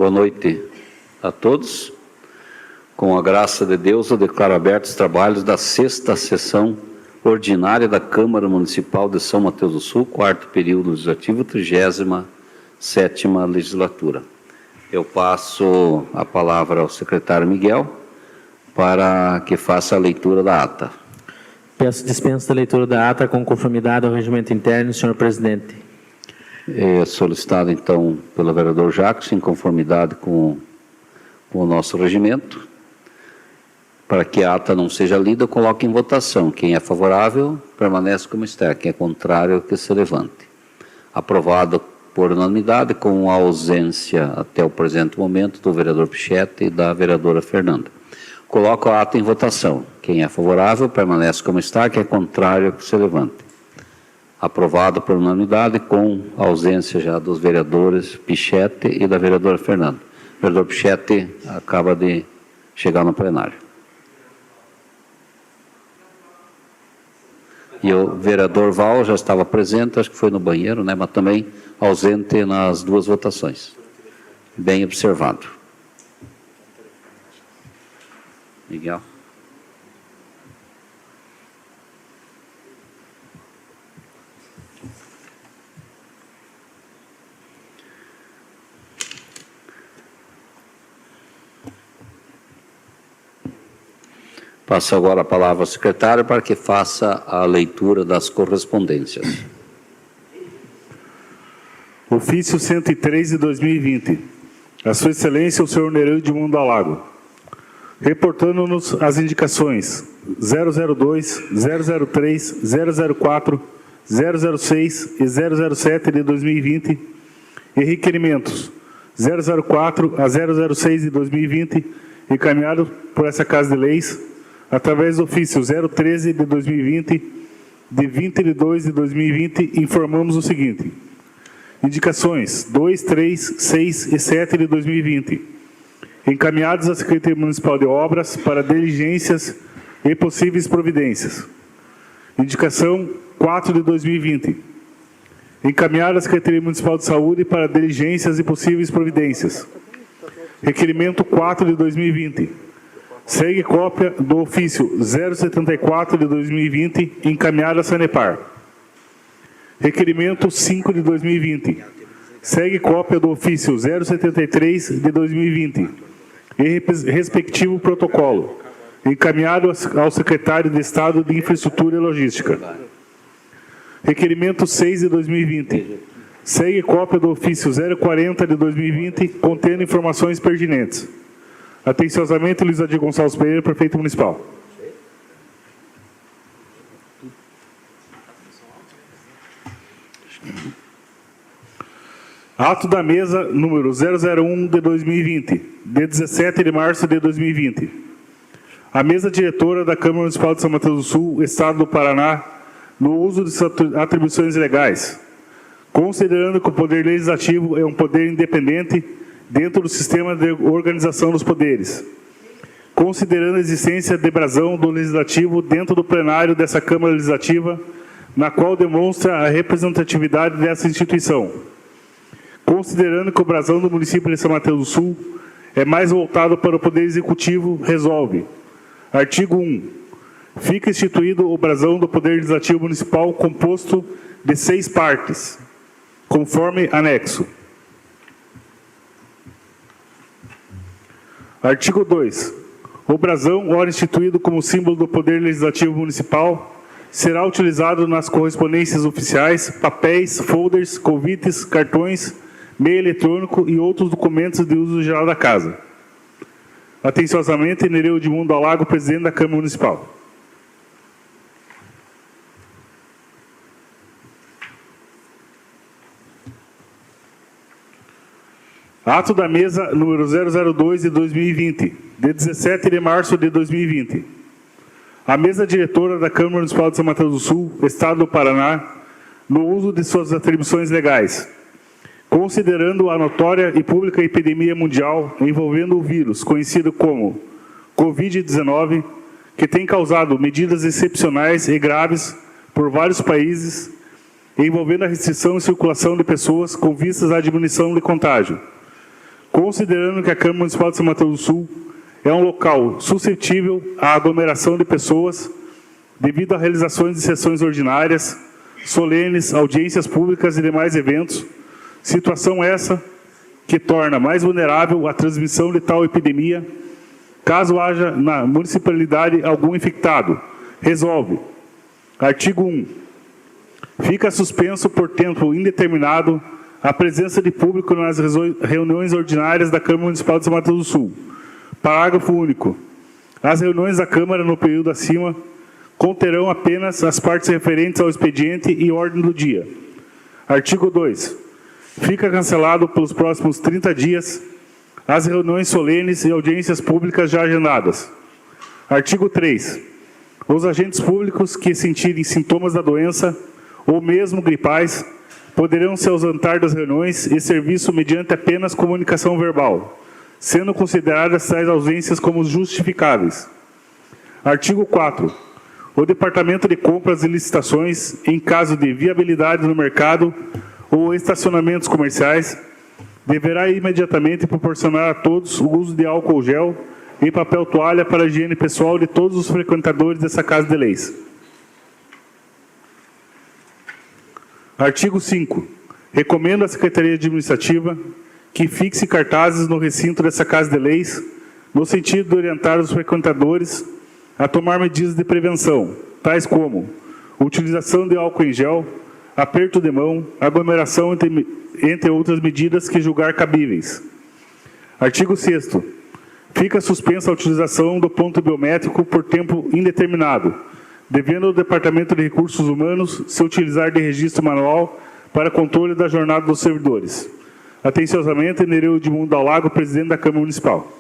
Boa noite a todos. Com a graça de Deus, eu declaro abertos os trabalhos da 6ª sessão ordinária da Câmara Municipal de São Mateus do Sul, 4º período legislativo, 37ª legislatura. Eu passo a palavra ao secretário Miguel para que faça a leitura da ata. Peço dispensa da leitura da ata com conformidade ao regimento interno, senhor presidente. É solicitado, então, pelo vereador Jacques, em conformidade com o nosso regimento. Para que a ata não seja lida, eu coloco em votação. Quem é favorável, permanece como está. Quem é contrário, que se levante. Aprovado por unanimidade, com a ausência, até o presente momento, do vereador Pichetti e da vereadora Fernanda. Coloco a ata em votação. Quem é favorável, permanece como está. Quem é contrário, que se levante. Aprovado por unanimidade, com a ausência já dos vereadores Pichetti e da vereadora Fernanda. O vereador Pichetti acaba de chegar no plenário. E o vereador Val já estava presente, acho que foi no banheiro, né, mas também ausente nas duas votações. Bem observado. Miguel. Passo agora a palavra ao secretário para que faça a leitura das correspondências. Ofício 103 de 2020. A Sua Excelência, o senhor Nereu de Mundo Alago. Reportando-nos as indicações 002, 003, 004, 006 e 007 de 2020 e requerimentos 004 a 006 de 2020 encaminhados por essa Casa de Leis através do ofício 013 de 2020, de 20 de 2 de 2020, informamos o seguinte. Indicações 2, 3, 6 e 7 de 2020, encaminhados à Secretaria Municipal de Obras para diligências e possíveis providências. Indicação 4 de 2020, encaminhada à Secretaria Municipal de Saúde para diligências e possíveis providências. Requerimento 4 de 2020. Segue cópia do ofício 074 de 2020, encaminhado à Sanepar. Requerimento 5 de 2020. Segue cópia do ofício 073 de 2020 e respectivo protocolo, encaminhado ao secretário de Estado de Infraestrutura e Logística. Requerimento 6 de 2020. Segue cópia do ofício 040 de 2020, contendo informações pertinentes. Atenciosamente, Luiz Adir Gonçalves Pereira, prefeito municipal. Ato da mesa número 001 de 2020, de 17 de março de 2020. A mesa diretora da Câmara Municipal de São Mateus do Sul, Estado do Paraná, no uso de suas atribuições legais, considerando que o Poder Legislativo é um poder independente dentro do sistema de organização dos poderes, considerando a existência de brasão do Legislativo dentro do plenário dessa Câmara Legislativa, na qual demonstra a representatividade dessa instituição, considerando que o brasão do município de São Mateus do Sul é mais voltado para o Poder Executivo, resolve. Artigo 1. Fica instituído o brasão do Poder Legislativo Municipal composto de 6 partes, conforme anexo. Artigo 2. O brasão, ora instituído como símbolo do Poder Legislativo Municipal, será utilizado nas correspondências oficiais, papéis, folders, convites, cartões, meio eletrônico e outros documentos de uso geral da Casa. Atenciosamente, Nereu de Mundo Alago, presidente da Câmara Municipal. Ato da mesa número 002 de 2020, de 17 de março de 2020. A mesa diretora da Câmara Municipal de São Mateus do Sul, Estado do Paraná, no uso de suas atribuições legais, considerando a notória e pública epidemia mundial envolvendo o vírus, conhecido como Covid-19, que tem causado medidas excepcionais e graves por vários países, envolvendo a restrição e circulação de pessoas com vistas à diminuição de contágio, considerando que a Câmara Municipal de São Mateus do Sul é um local suscetível à aglomeração de pessoas devido a realizações de sessões ordinárias, solenes, audiências públicas e demais eventos, situação essa que torna mais vulnerável a transmissão de tal epidemia, caso haja na municipalidade algum infectado. Resolve. Artigo 1. Fica suspenso por tempo indeterminado a presença de público nas reuniões ordinárias da Câmara Municipal de São Mateus do Sul. Parágrafo único. As reuniões da Câmara no período acima conterão apenas as partes referentes ao expediente e ordem do dia. Artigo 2. Fica cancelado pelos próximos 30 dias as reuniões solenes e audiências públicas já agendadas. Artigo 3. Os agentes públicos que sentirem sintomas da doença ou mesmo gripais poderão se ausentar das reuniões e serviço mediante apenas comunicação verbal, sendo consideradas tais ausências como justificáveis. Artigo 4. O Departamento de Compras e Licitações, em caso de viabilidade no mercado ou estacionamentos comerciais, deverá imediatamente proporcionar a todos o uso de álcool gel e papel toalha para a higiene pessoal de todos os frequentadores dessa Casa de Leis. Artigo 5. Recomendo à Secretaria Administrativa que fixe cartazes no recinto dessa Casa de Leis, no sentido de orientar os frequentadores a tomar medidas de prevenção, tais como utilização de álcool em gel, aperto de mão, aglomeração, entre outras medidas que julgar cabíveis. Artigo 6º. Fica suspensa a utilização do ponto biométrico por tempo indeterminado, devendo o Departamento de Recursos Humanos se utilizar de registro manual para controle da jornada dos servidores. Atenciosamente, Nereu Edmundo Dalago, presidente da Câmara Municipal.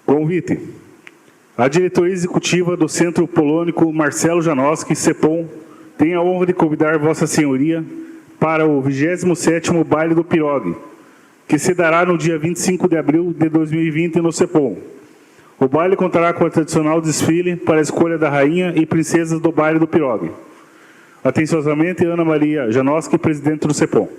Convite. A diretoria executiva do Centro Polônico Marcelo Janoski, CEPOM, tem a honra de convidar Vossa Senhoria para o 27º Baile do Pirogue, que se dará no dia 25 de abril de 2020 no CEPOM. O baile contará com o tradicional desfile para a escolha da rainha e princesas do Baile do Pirogue. Atenciosamente, Ana Maria Janoski, presidente do CEPOM.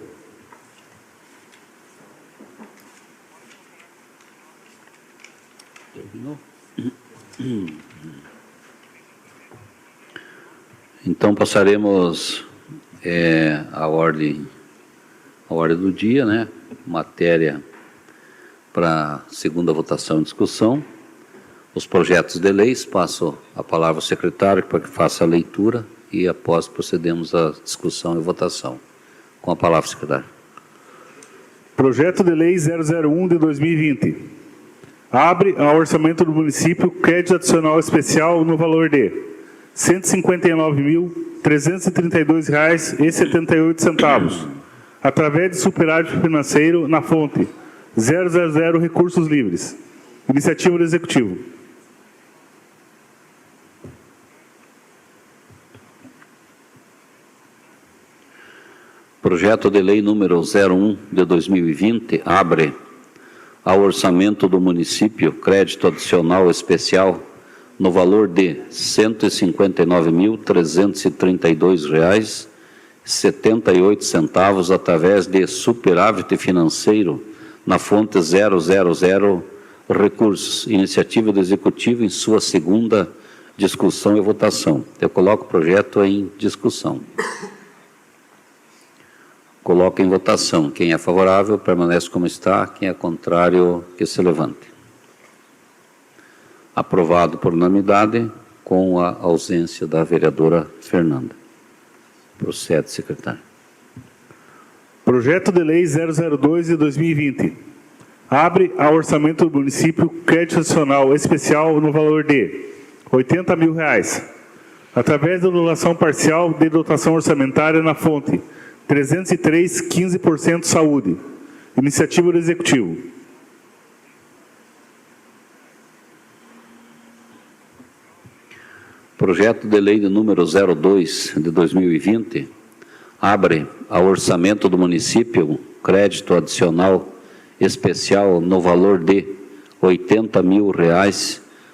Então passaremos a ordem do dia, né? Matéria para segunda votação e discussão. Os projetos de leis, passo a palavra ao secretário para que faça a leitura e após procedemos à discussão e votação. Com a palavra, secretário. Projeto de lei 001 de 2020. Abre ao orçamento do município crédito adicional especial no valor de R$ 159.332,78, através de superávit financeiro na fonte 000 Recursos Livres. Iniciativa do Executivo. Projeto de lei número 01 de 2020 abre ao orçamento do município crédito adicional especial no valor de R$ 159.332,78 através de superávit financeiro na fonte 000 Recursos. Iniciativa do Executivo em sua segunda discussão e votação. Eu coloco o projeto em discussão. Coloco em votação. Quem é favorável, permanece como está. Quem é contrário, que se levante. Aprovado por unanimidade, com a ausência da vereadora Fernanda. Procede, secretário. Projeto de lei 002 de 2020. Abre ao orçamento do município crédito adicional especial no valor de R$ 80 mil, através da anulação parcial de dotação orçamentária na fonte 303,15% saúde. Iniciativa do Executivo. Projeto de lei de número 02 de 2020 abre ao orçamento do município crédito adicional especial no valor de R$ 80 mil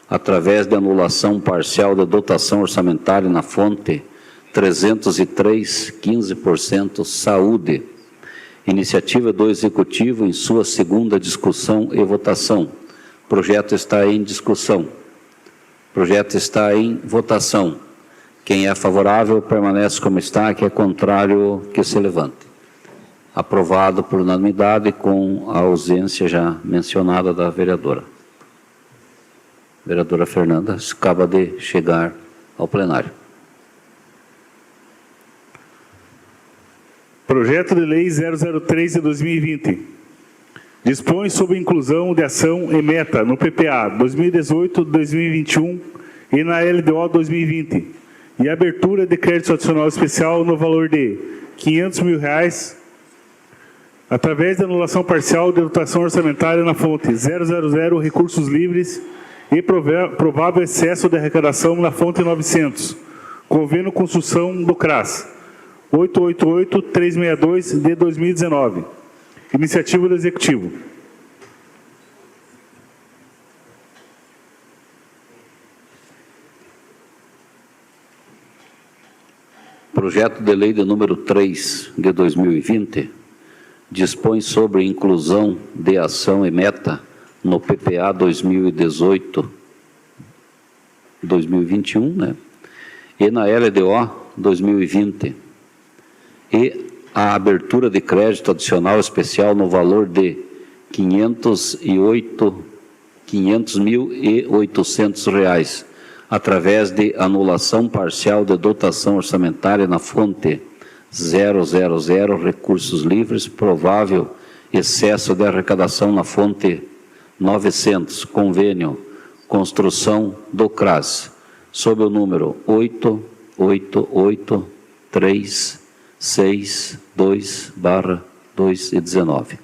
através de anulação parcial da dotação orçamentária na fonte 303, 15% saúde. Iniciativa do Executivo em sua segunda discussão e votação. Projeto está em discussão. Projeto está em votação. Quem é favorável permanece como está, quem é contrário que se levante. Aprovado por unanimidade com a ausência já mencionada da vereadora. Vereadora Fernanda acaba de chegar ao plenário. Projeto de Lei 003 de 2020. Dispõe sobre inclusão de ação e meta no PPA 2018-2021 e na LDO 2020 e abertura de crédito adicional especial no valor de R$ 500 mil através de anulação parcial de dotação orçamentária na fonte 000 recursos livres e provável excesso de arrecadação na fonte 900, convênio construção do CRAS 888-362 de 2019. Iniciativa do Executivo. Projeto de Lei de número 3 de 2020 dispõe sobre inclusão de ação e meta no PPA 2018-2021, né? E na LDO 2020, e a abertura de crédito adicional especial no valor de R$ 500.800 através de anulação parcial de dotação orçamentária na fonte 000 recursos livres, provável excesso de arrecadação na fonte 900, convênio, construção do CRAS, sob o número 888362/2019.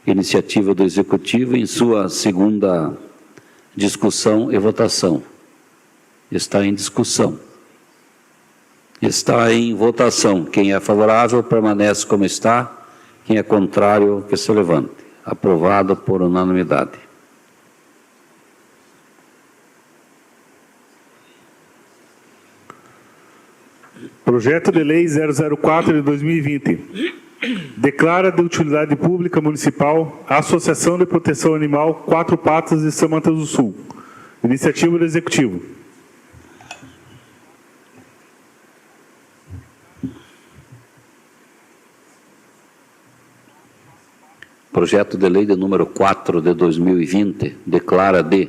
Iniciativa do Executivo em sua segunda discussão e votação. Está em discussão. Está em votação. Quem é favorável permanece como está. Quem é contrário, que se levante. Aprovado por unanimidade. Projeto de Lei 004 de 2020. Declara de utilidade pública municipal a Associação de Proteção Animal Quatro Patas de São Mateus do Sul. Iniciativa do Executivo. Projeto de Lei de número 4 de 2020 declara de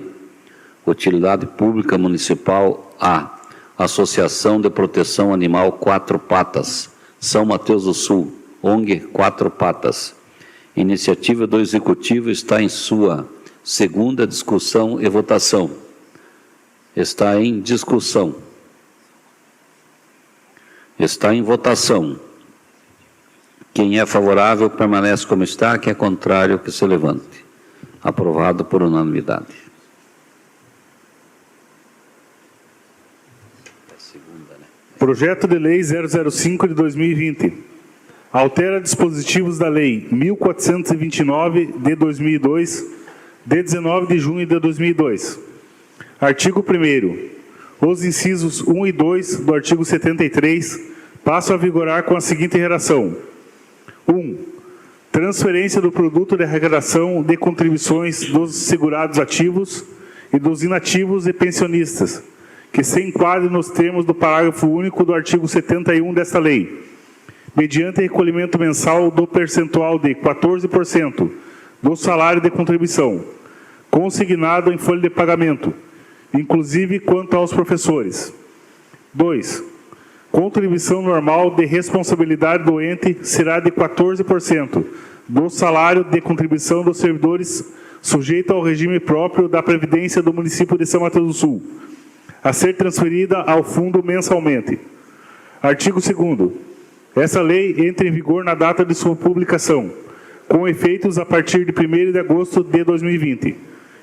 utilidade pública municipal a Associação de Proteção Animal Quatro Patas, São Mateus do Sul, ONG Quatro Patas. Iniciativa do Executivo está em sua segunda discussão e votação. Está em discussão. Está em votação. Quem é favorável permanece como está, quem é contrário que se levante. Aprovado por unanimidade. Projeto de Lei 005 de 2020. Altera dispositivos da Lei 1429 de 2002, de 19 de junho de 2002. Artigo 1º. Os incisos 1 e 2 do artigo 73 passam a vigorar com a seguinte redação. 1. Transferência do produto de arrecadação de contribuições dos segurados ativos e dos inativos e pensionistas, que se enquadre nos termos do parágrafo único do artigo 71 desta lei, mediante recolhimento mensal do percentual de 14% do salário de contribuição, consignado em folha de pagamento, inclusive quanto aos professores. 2. Contribuição normal de responsabilidade do ente será de 14% do salário de contribuição dos servidores sujeito ao regime próprio da Previdência do município de São Mateus do Sul, a ser transferida ao fundo mensalmente. Artigo 2º. Essa lei entra em vigor na data de sua publicação, com efeitos a partir de 1º de agosto de 2020.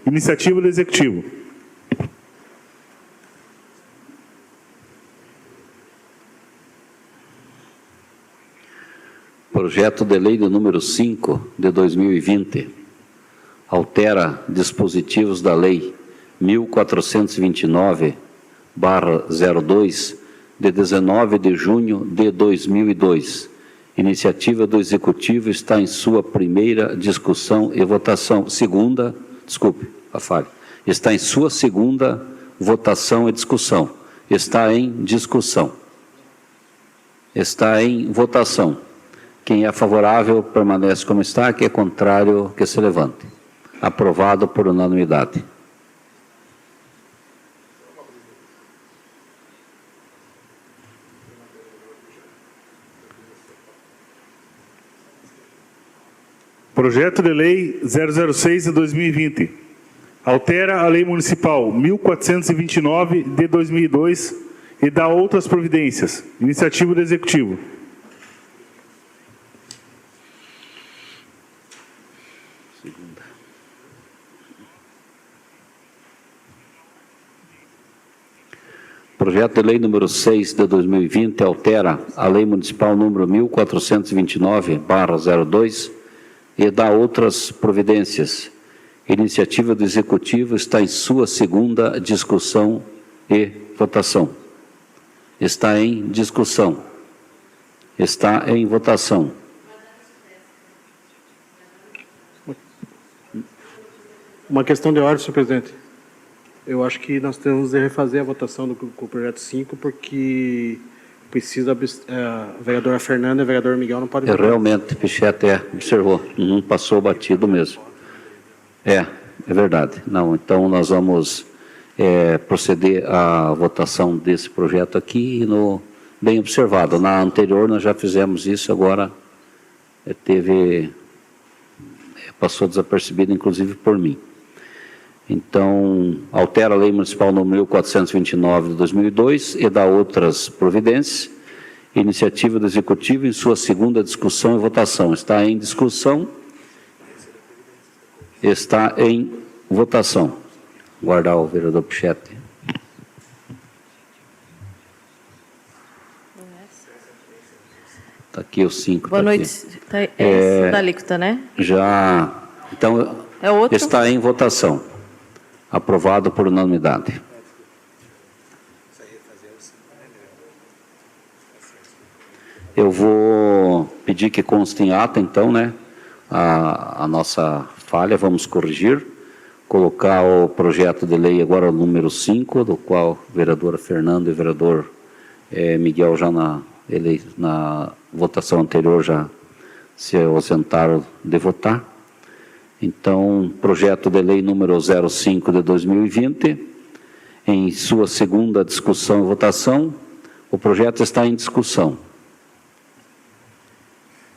Iniciativa do Executivo. Projeto de Lei de número 5 de 2020 altera dispositivos da Lei 1429/02, de 19 de junho de 2002. Iniciativa do Executivo está em sua primeira discussão e votação. Está em sua segunda votação e discussão. Está em discussão. Está em votação. Quem é favorável permanece como está, quem é contrário que se levante. Aprovado por unanimidade. Projeto de Lei 006 de 2020. Altera a Lei Municipal 1429 de 2002 e dá outras providências. Iniciativa do Executivo. Projeto de Lei número 6 de 2020 altera a Lei Municipal número 1429/02 e dá outras providências. Iniciativa do Executivo está em sua segunda discussão e votação. Está em discussão. Está em votação. Uma questão de ordem, senhor presidente. Eu acho que nós temos de refazer a votação do projeto 5, porque precisa, a vereadora Fernanda e o vereador Miguel não podem votar. Realmente, Pichetti observou. Passou batido mesmo. É verdade. Não, então nós vamos proceder à votação desse projeto aqui, bem observado. Na anterior nós já fizemos isso, agora passou desapercebido, inclusive por mim. Então, altera a Lei Municipal número 1429 de 2002 e dá outras providências. Iniciativa do Executivo em sua segunda discussão e votação. Está em discussão. Está em votação. Guardar o vereador Pichetti. Está aqui o 5. Boa noite. É da alíquota, né? Já. Então, está em votação. Aprovado por unanimidade. Eu vou pedir que conste em ata, então, né, a nossa falha, vamos corrigir, colocar o projeto de lei agora o número 5, do qual a vereadora Fernanda e o vereador Miguel já na votação anterior já se ausentaram de votar. Então, projeto de lei número 05 de 2020, em sua segunda discussão e votação, o projeto está em discussão.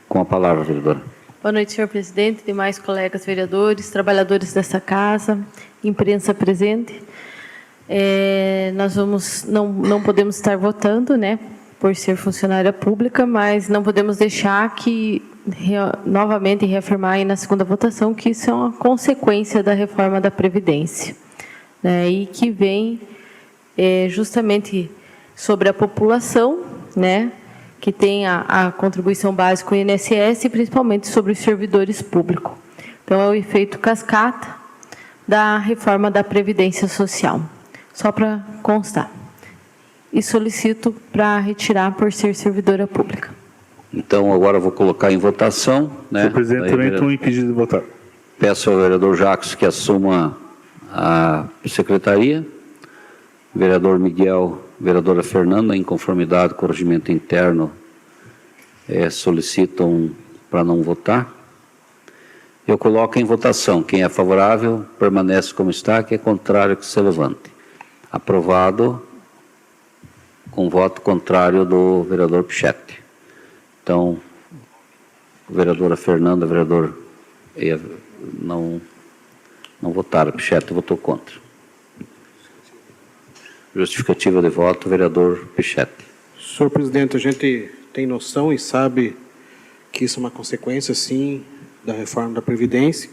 Com a palavra, vereadora. Boa noite, senhor presidente, demais colegas vereadores, trabalhadores dessa casa, imprensa presente. Nós não podemos estar votando, né, por ser funcionária pública, mas não podemos deixar que novamente reafirmar aí na segunda votação que isso é uma consequência da reforma da Previdência, né, e que vem justamente sobre a população, né, que tem a contribuição básica do INSS e principalmente sobre os servidores públicos. Então, é o efeito cascata da reforma da Previdência Social. Só para constar. E solicito para retirar por ser servidora pública. Então, agora eu vou colocar em votação. Né? Senhor presidente, também estou impedido de votar. Peço ao vereador Jacques que assuma a secretaria. Vereador Miguel, vereadora Fernanda, em conformidade com o regimento interno, solicitam para não votar. Eu coloco em votação. Quem é favorável, permanece como está. Quem é contrário, que se levante. Aprovado com voto contrário do vereador Pichetti. Então, vereadora Fernanda, vereador não votaram. Pichetti votou contra. Justificativa de voto, vereador Pichetti. Senhor presidente, a gente tem noção e sabe que isso é uma consequência, sim, da reforma da Previdência.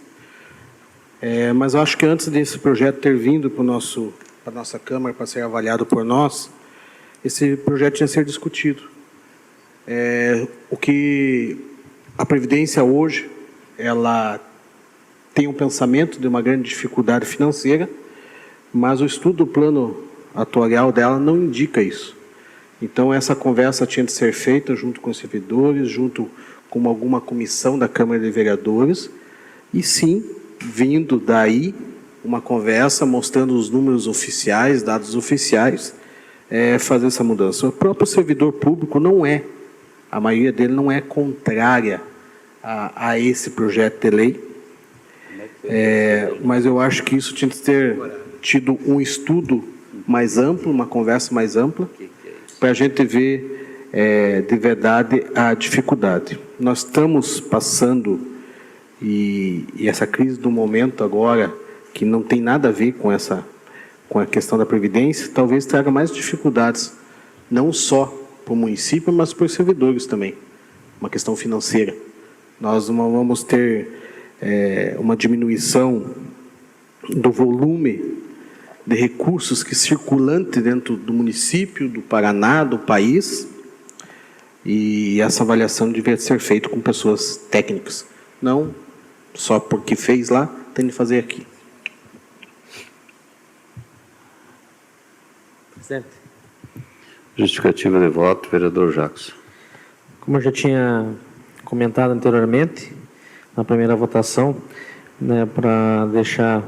Mas eu acho que antes desse projeto ter vindo para a nossa Câmara para ser avaliado por nós, esse projeto tinha que ser discutido. O que a Previdência hoje, ela tem um pensamento de uma grande dificuldade financeira, mas o estudo do plano atuarial dela não indica isso. Então, essa conversa tinha de ser feita junto com os servidores, junto com alguma comissão da Câmara de Vereadores, e sim, vindo daí, uma conversa mostrando os números oficiais, dados oficiais, fazer essa mudança. O próprio servidor público não é, a maioria dele não é contrária a esse projeto de lei, mas eu acho que isso tinha que ter tido um estudo mais amplo, uma conversa mais ampla, para a gente ver de verdade a dificuldade. Nós estamos passando, e essa crise do momento agora, que não tem nada a ver com a questão da Previdência, talvez traga mais dificuldades, não só para o município, mas para os servidores também, uma questão financeira. Nós vamos ter uma diminuição do volume de recursos que circulante dentro do município, do Paraná, do país, e essa avaliação deveria ser feita com pessoas técnicas, não só porque fez lá, tem de fazer aqui. Presidente. Justificativa de voto, vereador Jackson. Como eu já tinha comentado anteriormente, na primeira votação, né, para deixar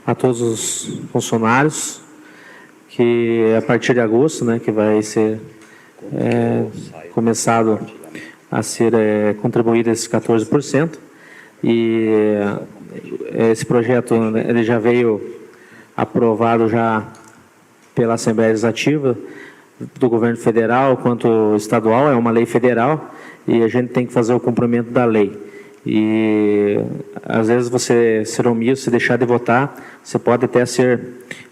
a todos os funcionários que a partir de agosto, né, que vai ser começado a ser contribuído esses 14%, e esse projeto, né, ele já veio aprovado já pela Assembleia Legislativa do governo federal quanto estadual, é uma lei federal e a gente tem que fazer o cumprimento da lei. E às vezes você ser omisso, se deixar de votar, você pode até ser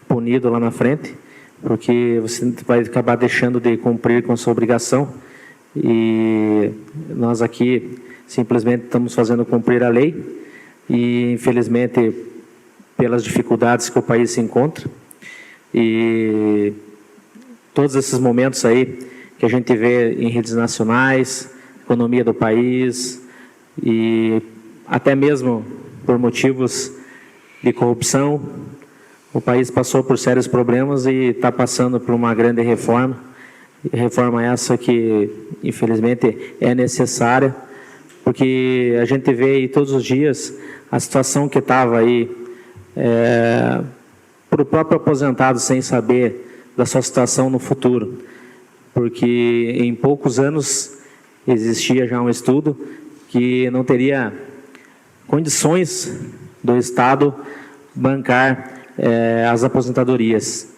punido lá na frente, porque você vai acabar deixando de cumprir com a sua obrigação. E nós aqui simplesmente estamos fazendo cumprir a lei e infelizmente pelas dificuldades que o país se encontra e todos esses momentos aí que a gente vê em redes nacionais, economia do país e até mesmo por motivos de corrupção, o país passou por sérios problemas e está passando por uma grande reforma. Reforma essa que, infelizmente, é necessária, porque a gente vê aí todos os dias a situação que estava aí para o próprio aposentado sem saber da sua situação no futuro, porque em poucos anos existia já um estudo que não teria condições do Estado bancar as aposentadorias.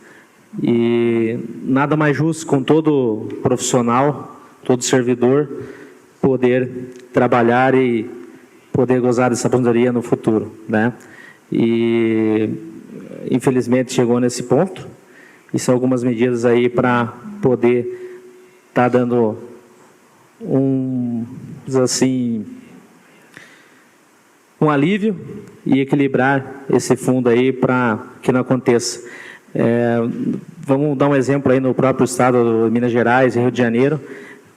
E nada mais justo com todo profissional, todo servidor, poder trabalhar e poder gozar dessa aposentadoria no futuro, né? E infelizmente chegou nesse ponto, e são algumas medidas aí para poder estar dando um alívio e equilibrar esse fundo aí para que não aconteça. Vamos dar um exemplo aí no próprio estado de Minas Gerais e Rio de Janeiro,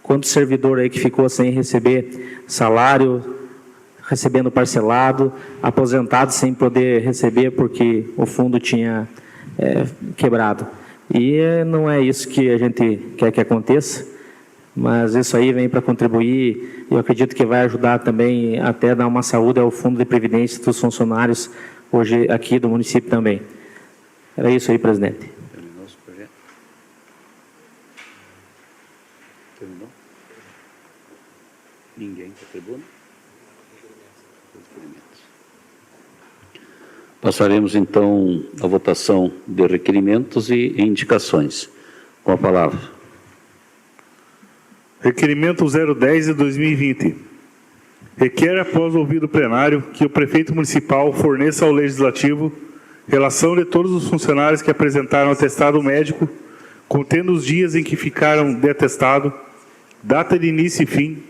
quanto servidor aí que ficou sem receber salário, recebendo parcelado, aposentado sem poder receber porque o fundo tinha quebrado. E não é isso que a gente quer que aconteça, mas isso aí vem para contribuir, e eu acredito que vai ajudar também até dar uma saúde ao fundo de previdência dos funcionários hoje aqui do município também. Era isso aí, presidente. Terminou esse projeto? Terminou? Ninguém para a tribuna? Passaremos então à votação de requerimentos e indicações. Com a palavra. Requerimento 010 de 2020. Requer, após ouvido plenário, que o prefeito municipal forneça ao Legislativo relação de todos os funcionários que apresentaram atestado médico, contendo os dias em que ficaram de atestado, data de início e fim,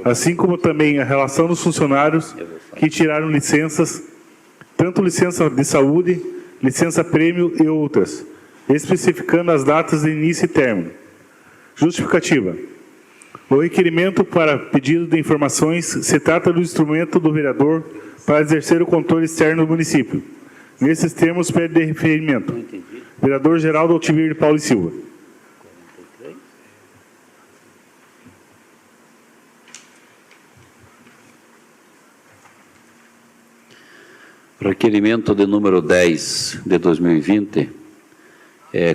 assim como também a relação dos funcionários que tiraram licenças, tanto licença de saúde, licença prêmio e outras, especificando as datas de início e término. Justificativa. O requerimento para pedido de informações se trata do instrumento do vereador para exercer o controle externo do município, Nesses termos, pede de referimento. Vereador Geraldo Altiveira de Paulo e Silva. Requerimento de número 10 de 2020,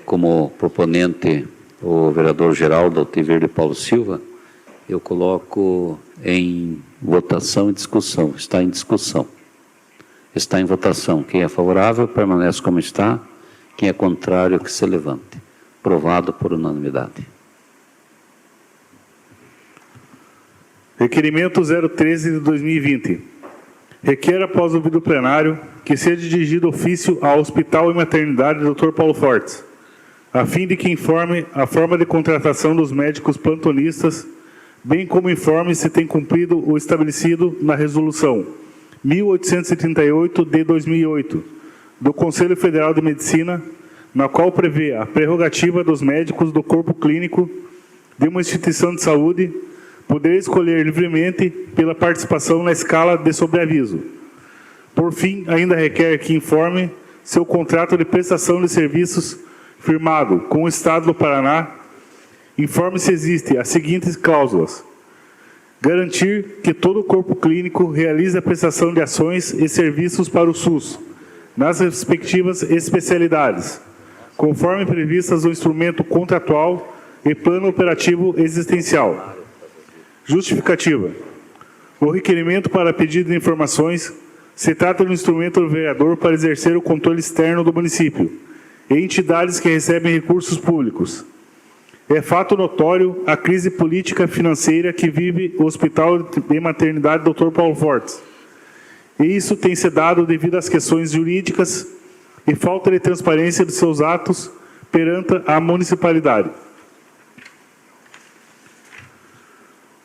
como proponente o vereador Geraldo Altiveira de Paulo Silva, eu coloco em votação e discussão. Está em discussão. Está em votação. Quem é favorável, permanece como está. Quem é contrário, que se levante. Aprovado por unanimidade. Requerimento 013 de 2020. Requer, após o ouvido plenário, que seja dirigido ofício ao Hospital e Maternidade Dr. Paulo Fortes, a fim de que informe a forma de contratação dos médicos plantonistas, bem como informe se tem cumprido o estabelecido na Resolução 1838 de 2008 do Conselho Federal de Medicina, na qual prevê a prerrogativa dos médicos do corpo clínico de uma instituição de saúde poder escolher livremente pela participação na escala de sobreaviso. Por fim, ainda requer que informe seu contrato de prestação de serviços firmado com o Estado do Paraná. Informe se existem as seguintes cláusulas: garantir que todo o corpo clínico realize a prestação de ações e serviços para o SUS, nas respectivas especialidades, conforme previstas no instrumento contratual e plano operativo existencial. Justificativa. O requerimento para pedido de informações se trata do instrumento do vereador para exercer o controle externo do município e entidades que recebem recursos públicos. É fato notório a crise política financeira que vive o Hospital e Maternidade Dr. Paulo Fortes. E isso tem se dado devido às questões jurídicas e falta de transparência de seus atos perante a municipalidade.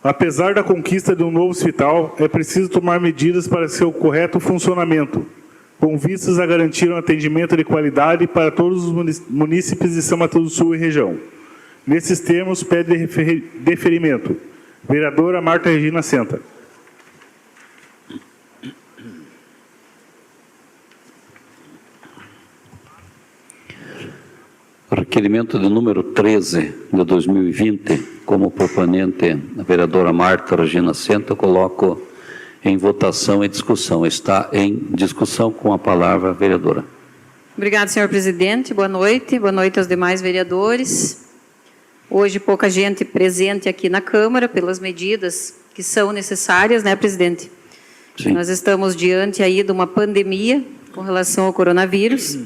Apesar da conquista de um novo hospital, é preciso tomar medidas para seu correto funcionamento, com vistas a garantir um atendimento de qualidade para todos os munícipes de São Mateus do Sul e região. Nesses termos, pede deferimento. Vereadora Marta Regina Senta. Requerimento de número 13 de 2020, como proponente a vereadora Marta Regina Senta, eu coloco em votação e discussão. Está em discussão, com a palavra a vereadora. Obrigada, senhor presidente. Boa noite aos demais vereadores. Hoje pouca gente presente aqui na Câmara pelas medidas que são necessárias, né, presidente? Sim. Nós estamos diante aí de uma pandemia com relação ao coronavírus.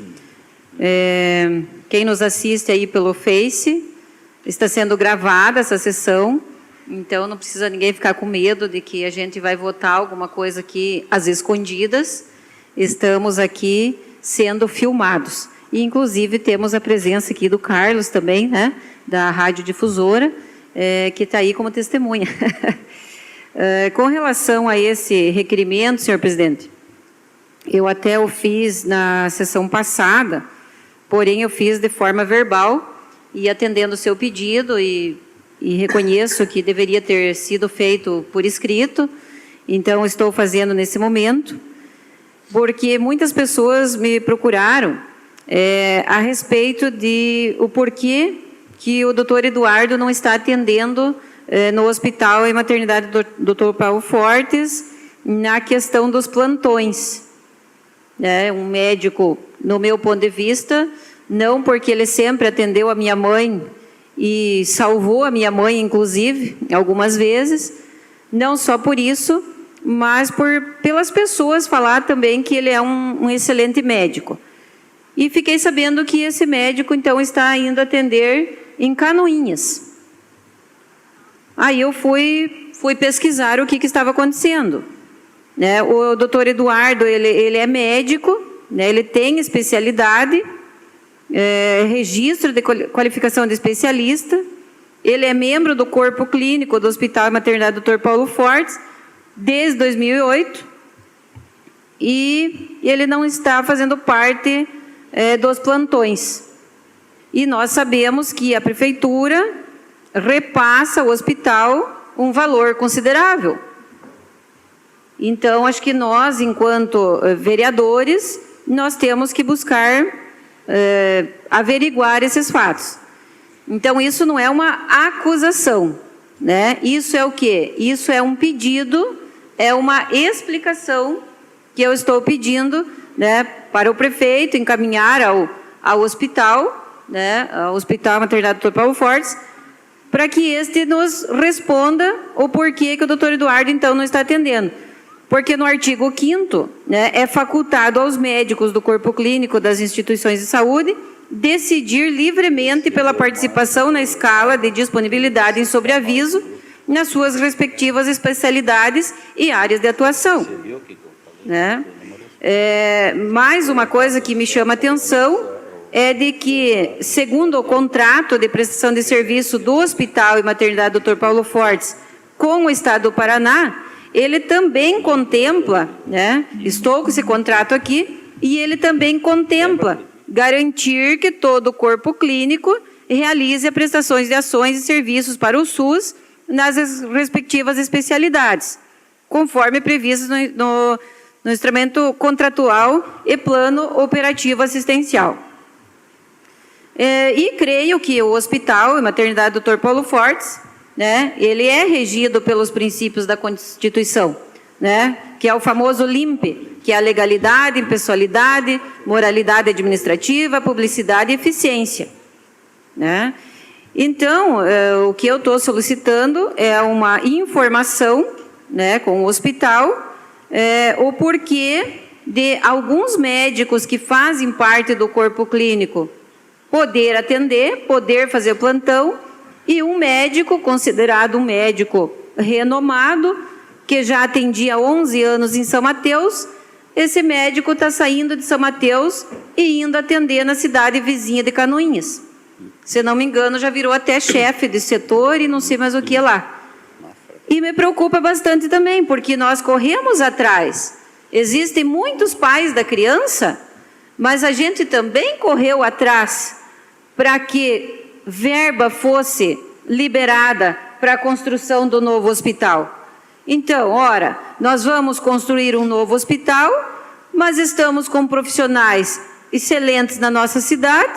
Quem nos assiste aí pelo Face, está sendo gravada essa sessão, então não precisa ninguém ficar com medo de que a gente vai votar alguma coisa aqui às escondidas. Estamos aqui sendo filmados. E, inclusive, temos a presença aqui do Carlos também, né, da Rádio Difusora, que está aí como testemunha. Com relação a esse requerimento, senhor presidente, eu até o fiz na sessão passada, porém eu fiz de forma verbal e atendendo o seu pedido e reconheço que deveria ter sido feito por escrito, então estou fazendo nesse momento, porque muitas pessoas me procuraram a respeito de o porquê que o doutor Eduardo não está atendendo no Hospital e Maternidade do Dr. Paulo Fortes na questão dos plantões. Um médico, no meu ponto de vista, não porque ele sempre atendeu a minha mãe e salvou a minha mãe, inclusive, algumas vezes, não só por isso, mas pelas pessoas falar também que ele é um excelente médico. E fiquei sabendo que esse médico, então, está indo atender em Canoinhas. Aí eu fui pesquisar o que estava acontecendo. O doutor Eduardo, ele é médico, ele tem especialidade, registro de qualificação de especialista, ele é membro do corpo clínico do Hospital e Maternidade Dr. Paulo Fortes desde 2008 e ele não está fazendo parte dos plantões. E nós sabemos que a prefeitura repassa ao hospital um valor considerável. Então, acho que nós, enquanto vereadores, nós temos que buscar averiguar esses fatos. Então, isso não é uma acusação, né? Isso é o quê? Isso é um pedido, é uma explicação que eu estou pedindo, né, para o prefeito encaminhar ao hospital, né, ao Hospital Maternidade Dr. Paulo Fortes, para que este nos responda o porquê que o doutor Eduardo, então, não está atendendo. Porque no artigo 5º, né, é facultado aos médicos do corpo clínico das instituições de saúde decidir livremente pela participação na escala de disponibilidade em sobreaviso nas suas respectivas especialidades e áreas de atuação. Né? Mais uma coisa que me chama a atenção é de que, segundo o contrato de prestação de serviço do Hospital e Maternidade Dr. Paulo Fortes com o Estado do Paraná, ele também contempla, né, estou com esse contrato aqui, e ele também contempla garantir que todo o corpo clínico realize as prestações de ações e serviços para o SUS nas respectivas especialidades, conforme previsto no instrumento contratual e plano operativo assistencial. E creio que o Hospital e Maternidade Dr. Paulo Fortes, né, ele é regido pelos princípios da Constituição, né, que é o famoso LIMP, que é a legalidade, impessoalidade, moralidade administrativa, publicidade e eficiência. Né? Então, o que eu estou solicitando é uma informação, né, com o hospital, o porquê de alguns médicos que fazem parte do corpo clínico poder atender, poder fazer plantão, e um médico, considerado um médico renomado, que já atendia há 11 anos em São Mateus, esse médico está saindo de São Mateus e indo atender na cidade vizinha de Canoinhas. Se não me engano, já virou até chefe de setor e não sei mais o que lá. E me preocupa bastante também, porque nós corremos atrás. Existem muitos pais da criança, mas a gente também correu atrás para que verba fosse liberada para a construção do novo hospital. Então, ora, nós vamos construir um novo hospital, mas estamos com profissionais excelentes na nossa cidade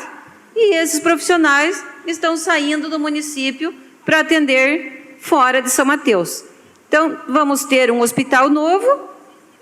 e esses profissionais estão saindo do município para atender fora de São Mateus. Então, vamos ter um hospital novo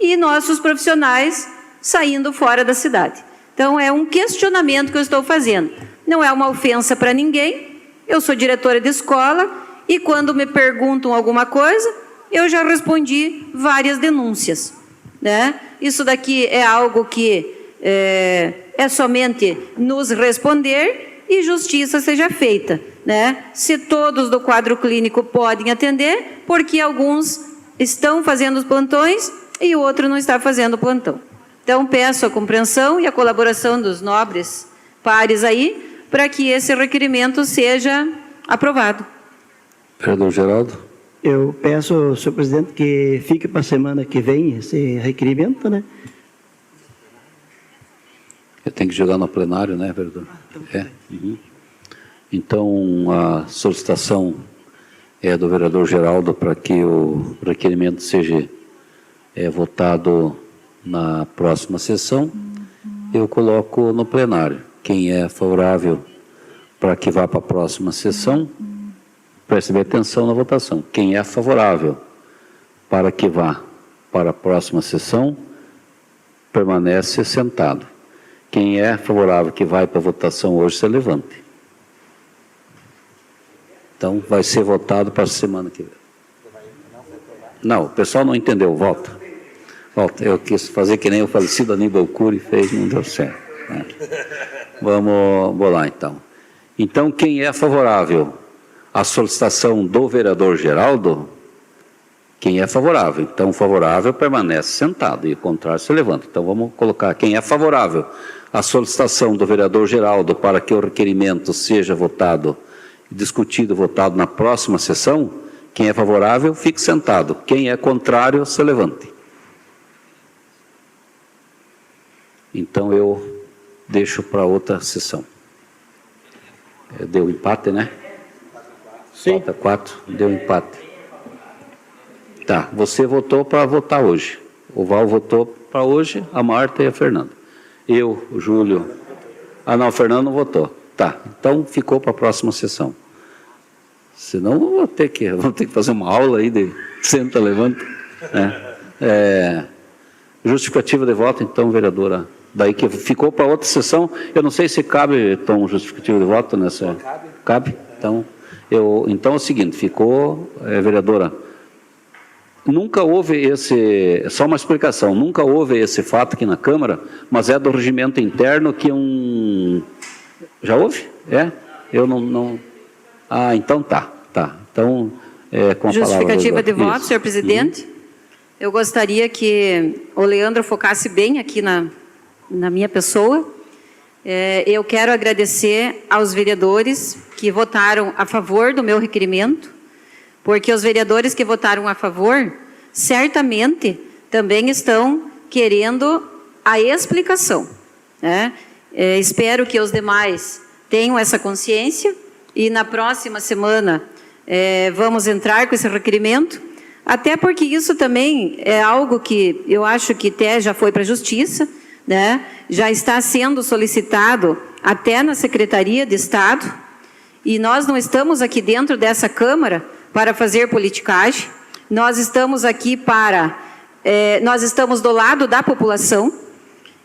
e nossos profissionais saindo fora da cidade. Então, é um questionamento que eu estou fazendo. Não é uma ofensa para ninguém, eu sou diretora de escola e quando me perguntam alguma coisa, eu já respondi várias denúncias. Né? Isso daqui é algo que é somente nos responder e justiça seja feita. Né? Se todos do quadro clínico podem atender, porque alguns estão fazendo os plantões e o outro não está fazendo o plantão. Então, peço a compreensão e a colaboração dos nobres pares aí, para que esse requerimento seja aprovado. Vereador Geraldo. Eu peço, senhor presidente, que fique para a semana que vem esse requerimento, né? Eu tenho que jogar no plenário, né, vereador? Uhum. Então, a solicitação é do vereador Geraldo para que o requerimento seja votado na próxima sessão. Eu coloco no plenário. Quem é favorável para que vá para a próxima sessão, preste bem atenção na votação. Quem é favorável para que vá para a próxima sessão, permanece sentado. Quem é favorável que vai para a votação hoje, se levante. Então, vai ser votado para a semana que vem. Não, o pessoal não entendeu. Volta. Volta. Eu quis fazer que nem o falecido Aníbal Cury fez, não deu certo. Né? Vamos lá, então. Então, quem é favorável à solicitação do vereador Geraldo? Quem é favorável? Então, o favorável permanece sentado e o contrário se levanta. Então, vamos colocar quem é favorável à solicitação do vereador Geraldo para que o requerimento seja votado, discutido, votado na próxima sessão. Quem é favorável, fique sentado. Quem é contrário, se levante. Então, eu deixo para outra sessão. Deu empate, né? Sim. Falta 4, deu empate. Tá, você votou para votar hoje. O Val votou para hoje, a Marta e a Fernanda. Eu, o Júlio. Ah, não, o Fernando não votou. Tá, então ficou para a próxima sessão. Senão vamos ter que fazer uma aula aí de senta, levanta. Né? Justificativa de voto, então, vereadora. Daí que ficou para outra sessão. Eu não sei se cabe, Tom, justificativa de voto nessa. Cabe? Então, então é o seguinte, ficou, vereadora. Nunca houve só uma explicação, nunca houve esse fato aqui na Câmara, mas é do regimento interno que já houve? Eu não... Ah, então tá. Então, com a Justificativa palavra... de voto, senhor presidente. Eu gostaria que o Leandro focasse bem aqui na minha pessoa. Eu quero agradecer aos vereadores que votaram a favor do meu requerimento, porque os vereadores que votaram a favor, certamente, também estão querendo a explicação. Né? Espero que os demais tenham essa consciência e na próxima semana vamos entrar com esse requerimento, até porque isso também é algo que eu acho que até já foi para a Justiça, né? Já está sendo solicitado até na Secretaria de Estado, e nós não estamos aqui dentro dessa Câmara para fazer politicagem, nós estamos aqui nós estamos do lado da população,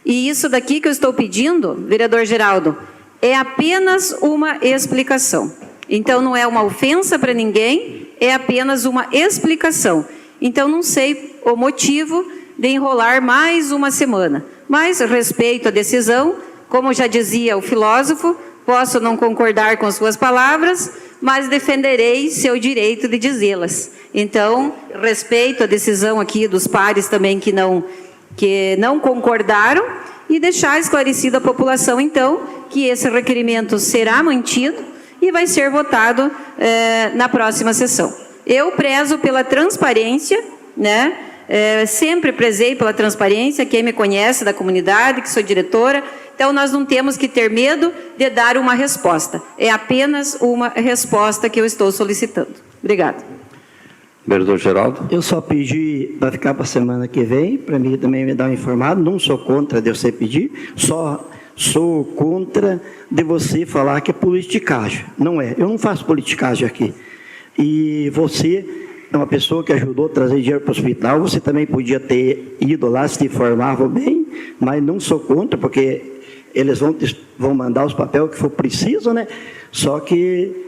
e isso daqui que eu estou pedindo, vereador Geraldo, é apenas uma explicação. Então, não é uma ofensa para ninguém, é apenas uma explicação. Então, não sei o motivo de enrolar mais uma semana, mas respeito a decisão, como já dizia o filósofo, posso não concordar com suas palavras, mas defenderei seu direito de dizê-las. Então, respeito a decisão aqui dos pares também que não concordaram e deixar esclarecida a população, então, que esse requerimento será mantido e vai ser votado na próxima sessão. Eu prezo pela transparência, né? Sempre prezei pela transparência, quem me conhece da comunidade, que sou diretora, então nós não temos que ter medo de dar uma resposta. É apenas uma resposta que eu estou solicitando. Obrigada. Vereador Geraldo. Eu só pedi para ficar para a semana que vem, para mim também me dar um informado, não sou contra de você pedir, só sou contra de você falar que é politicagem. Não é, eu não faço politicagem aqui. E você é uma pessoa que ajudou a trazer dinheiro para o hospital, você também podia ter ido lá, se informavam bem, mas não sou contra, porque eles vão mandar os papéis que for preciso, né? Só que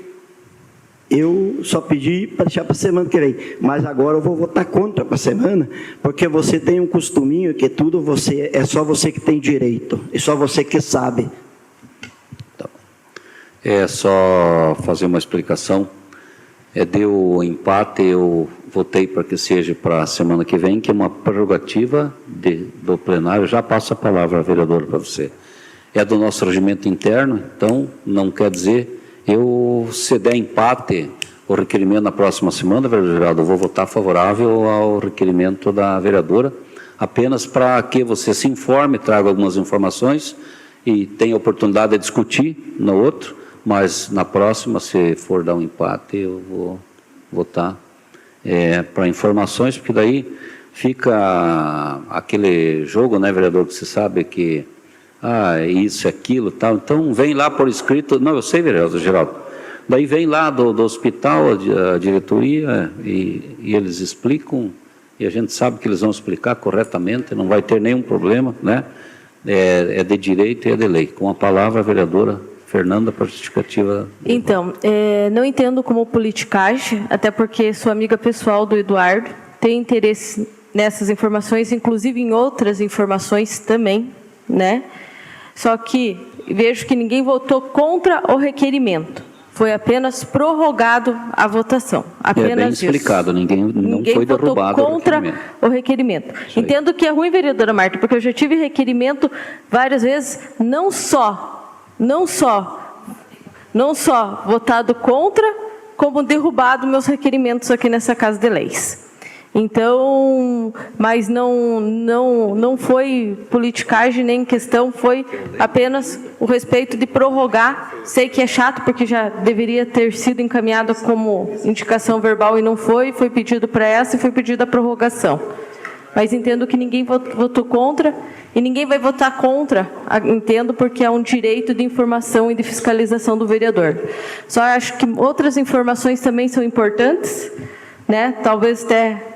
eu só pedi para deixar para a semana que vem, mas agora eu vou votar contra para a semana, porque você tem um costuminho que tudo é só você que tem direito, é só você que sabe. Então, é só fazer uma explicação. Deu empate, eu votei para que seja para a semana que vem, que é uma prerrogativa do plenário. Já passo a palavra, vereador, para você. É do nosso regimento interno, então não quer dizer... se der empate o requerimento na próxima semana, vereador Geraldo, eu vou votar favorável ao requerimento da vereadora, apenas para que você se informe, traga algumas informações e tenha oportunidade de discutir no outro, mas na próxima, se for dar um empate, eu vou votar para informações, porque daí fica aquele jogo, né, vereador, que você sabe que isso, aquilo, tal. Então, vem lá por escrito. Não, eu sei, vereador Geraldo. Daí vem lá do hospital, a diretoria, e eles explicam, e a gente sabe que eles vão explicar corretamente, não vai ter nenhum problema, né? É de direito e é de lei. Com a palavra, a vereadora Fernanda, para a justificativa. Então, não entendo como politicagem, até porque sou amiga pessoal do Eduardo, tenho interesse nessas informações, inclusive em outras informações também, né? Só que vejo que ninguém votou contra o requerimento. Foi apenas prorrogado a votação. Apenas bem explicado, ninguém foi derrubado votou contra o requerimento. Entendo que é ruim, vereadora Marta, porque eu já tive requerimento várias vezes, não só votado contra, como derrubado meus requerimentos aqui nessa Casa de Leis. Então, mas não foi politicagem nem questão, foi apenas o respeito de prorrogar. Sei que é chato, porque já deveria ter sido encaminhado como indicação verbal e não foi pedido para essa e foi pedida a prorrogação. Mas entendo que ninguém votou contra E ninguém vai votar contra, entendo, porque é um direito de informação e de fiscalização do vereador. Só acho que outras informações também são importantes, né? Talvez até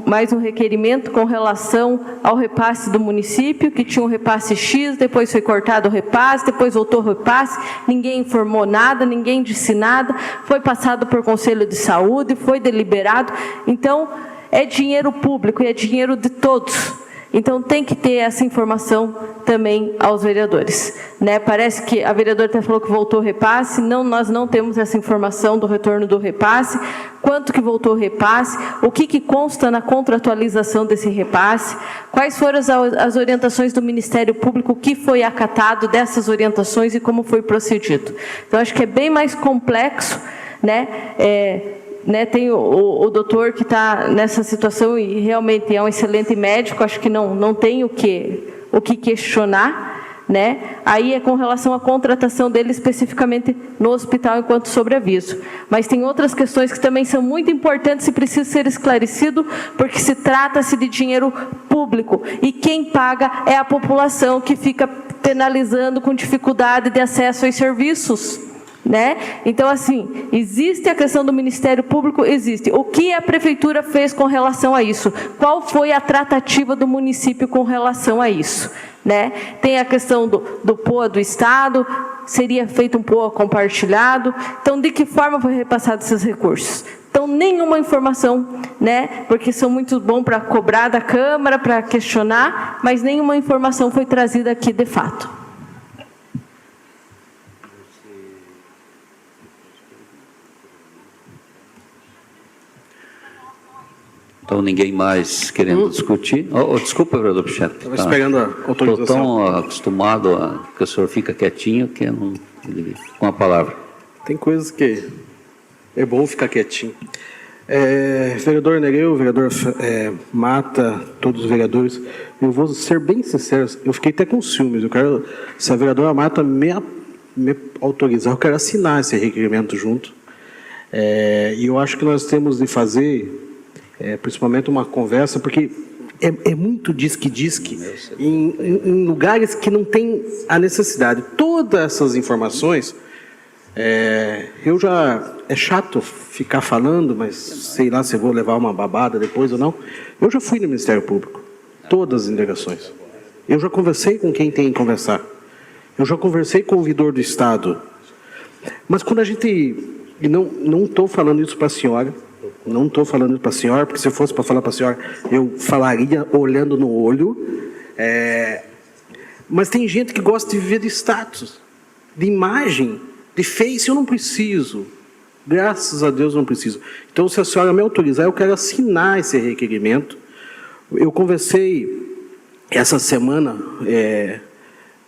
mais um requerimento com relação ao repasse do município, que tinha um repasse X, depois foi cortado o repasse, depois voltou o repasse, ninguém informou nada, ninguém disse nada, foi passado por Conselho de Saúde, foi deliberado. Então, é dinheiro público e é dinheiro de todos. Então, tem que ter essa informação também aos vereadores, né? Parece que a vereadora até falou que voltou o repasse. Não, nós não temos essa informação do retorno do repasse. Quanto que voltou o repasse? O que consta na contratualização desse repasse? Quais foram as orientações do Ministério Público? O que foi acatado dessas orientações e como foi procedido? Então, acho que é bem mais complexo, né? Tem o doutor que está nessa situação e realmente é um excelente médico, acho que não tem o que questionar, né? Aí é com relação à contratação dele especificamente no hospital enquanto sobreaviso. Mas tem outras questões que também são muito importantes e precisam ser esclarecido, porque se trata-se de dinheiro público e quem paga é a população que fica penalizando com dificuldade de acesso aos serviços. Né? Então, assim, existe a questão do Ministério Público? Existe. O que a Prefeitura fez com relação a isso? Qual foi a tratativa do município com relação a isso? Né? Tem a questão do POA do Estado, seria feito um POA compartilhado. Então, de que forma foi repassado esses recursos? Então, nenhuma informação, né? Porque são muito bons para cobrar da Câmara, para questionar, mas nenhuma informação foi trazida aqui de fato. Então, ninguém mais querendo discutir. Desculpa, vereador Pichete. Estava esperando a autorização. Estou tão acostumado que o senhor fica quietinho que eu não... Com a palavra. Tem coisas que é bom ficar quietinho. Vereador Nereu, vereador Mata, todos os vereadores, eu vou ser bem sincero, eu fiquei até com ciúmes. Eu quero, se a vereadora Mata me autorizar, eu quero assinar esse requerimento junto. E eu acho que nós temos de fazer... principalmente uma conversa, porque é muito disque em lugares que não tem a necessidade. Todas essas informações, é chato ficar falando, mas sei lá se eu vou levar uma babada depois ou não. Eu já fui no Ministério Público, todas as indagações. Eu já conversei com quem tem que conversar. Eu já conversei com o ouvidor do Estado. Mas quando a gente... E não estou falando isso para a senhora, não estou falando isso para a senhora, porque se fosse para falar para a senhora, eu falaria olhando no olho. Mas tem gente que gosta de viver de status, de imagem, de face. Eu não preciso. Graças a Deus eu não preciso. Então, se a senhora me autorizar, eu quero assinar esse requerimento. Eu conversei essa semana,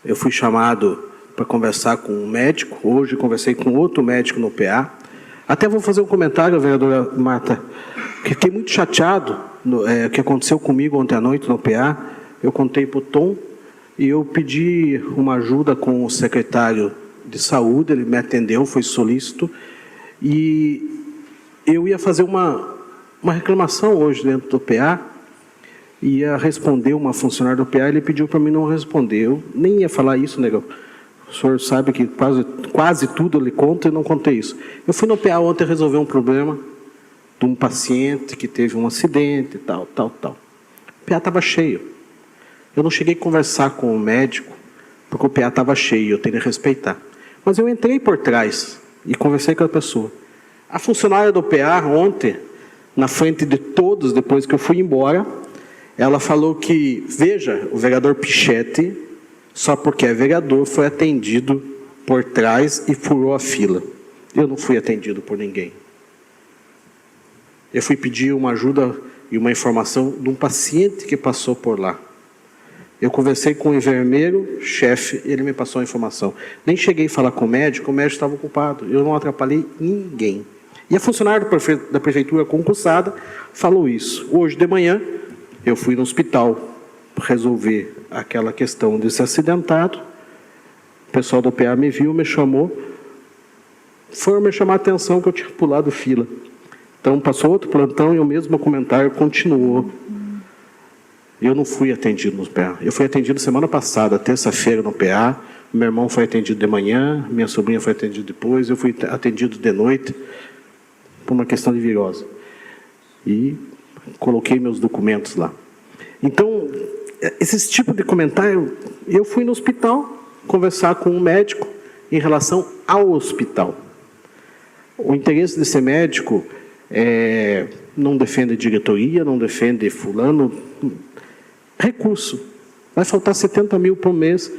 eu fui chamado para conversar com um médico. Hoje conversei com outro médico no PA. Até vou fazer um comentário, vereadora Marta, que fiquei muito chateado o que aconteceu comigo ontem à noite no PA. Eu contei para o Tom e eu pedi uma ajuda com o secretário de saúde, ele me atendeu, foi solícito, e eu ia fazer uma reclamação hoje dentro do PA, ia responder uma funcionária do PA, ele pediu para mim não responder. Eu nem ia falar isso, negão. O senhor sabe que quase tudo eu lhe conto e não contei isso. Eu fui no PA ontem resolver um problema de um paciente que teve um acidente, tal. O PA estava cheio. Eu não cheguei a conversar com o médico, porque o PA estava cheio, eu tenho que respeitar. Mas eu entrei por trás e conversei com a pessoa. A funcionária do PA ontem, na frente de todos, depois que eu fui embora, ela falou que, veja, o vereador Pichete, só porque é vereador, foi atendido por trás e furou a fila. Eu não fui atendido por ninguém. Eu fui pedir uma ajuda e uma informação de um paciente que passou por lá. Eu conversei com o enfermeiro, chefe, ele me passou a informação. Nem cheguei a falar com o médico estava ocupado. Eu não atrapalhei ninguém. E a funcionária da prefeitura concursada falou isso. Hoje de manhã, eu fui no hospital resolver aquela questão desse acidentado. O pessoal do PA me viu, me chamou. Foram me chamar a atenção que eu tinha pulado fila. Então, passou outro plantão e o mesmo comentário continuou. Eu não fui atendido no PA. Eu fui atendido semana passada, terça-feira, no PA. Meu irmão foi atendido de manhã, minha sobrinha foi atendida depois, eu fui atendido de noite, por uma questão de virose. E coloquei meus documentos lá. Então, esse tipo de comentário, eu fui no hospital conversar com um médico em relação ao hospital. O interesse desse médico não defende diretoria, não defende fulano. Recurso. Vai faltar 70 mil por mês,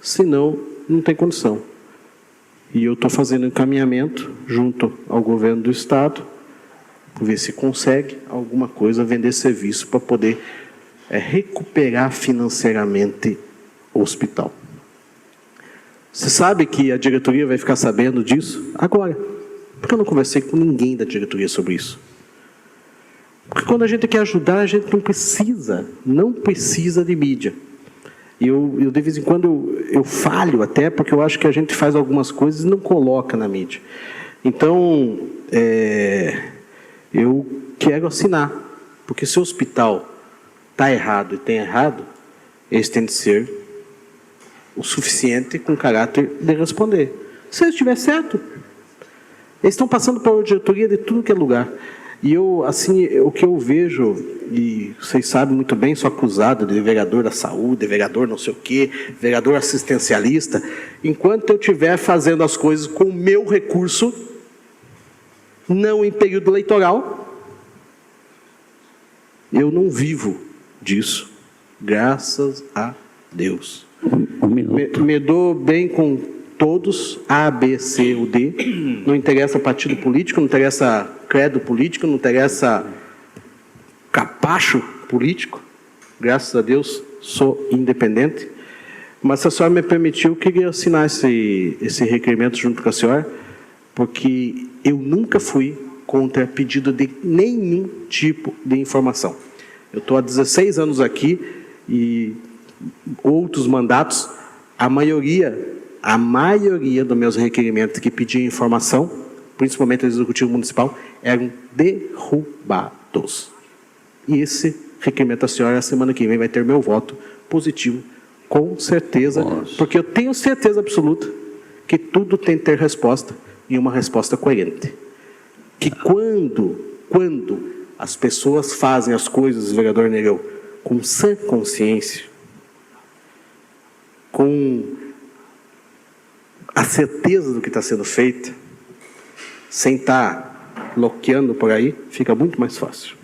senão não tem condição. E eu estou fazendo encaminhamento junto ao governo do Estado, para ver se consegue alguma coisa, vender serviço para poder recuperar financeiramente o hospital. Você sabe que a diretoria vai ficar sabendo disso agora, porque eu não conversei com ninguém da diretoria sobre isso. Porque quando a gente quer ajudar, a gente não precisa de mídia. E eu de vez em quando, eu falho até, porque eu acho que a gente faz algumas coisas e não coloca na mídia. Então, eu quero assinar, porque se o hospital está errado e tem errado, eles têm de ser o suficiente com caráter de responder. Se eles estiver certo, eles estão passando por diretoria de tudo que é lugar. E eu, assim, o que eu vejo, e vocês sabem muito bem, sou acusado de vereador da saúde, vereador não sei o quê, vereador assistencialista. Enquanto eu estiver fazendo as coisas com o meu recurso, não em período eleitoral, eu não vivo disso, graças a Deus. Me dou bem com todos, A, B, C ou D, não interessa partido político, não interessa credo político, não interessa capacho político, graças a Deus sou independente, mas se a senhora me permitiu, eu queria assinar esse requerimento junto com a senhora, porque eu nunca fui contra pedido de nenhum tipo de informação. Eu estou há 16 anos aqui e outros mandatos, a maioria dos meus requerimentos que pediam informação, principalmente do Executivo Municipal, eram derrubados. E esse requerimento da senhora, a semana que vem, vai ter meu voto positivo, com certeza, porque eu tenho certeza absoluta que tudo tem que ter resposta, e uma resposta coerente. Que quando as pessoas fazem as coisas, vereador Nereu, com sã consciência, com a certeza do que está sendo feito, sem estar bloqueando por aí, fica muito mais fácil.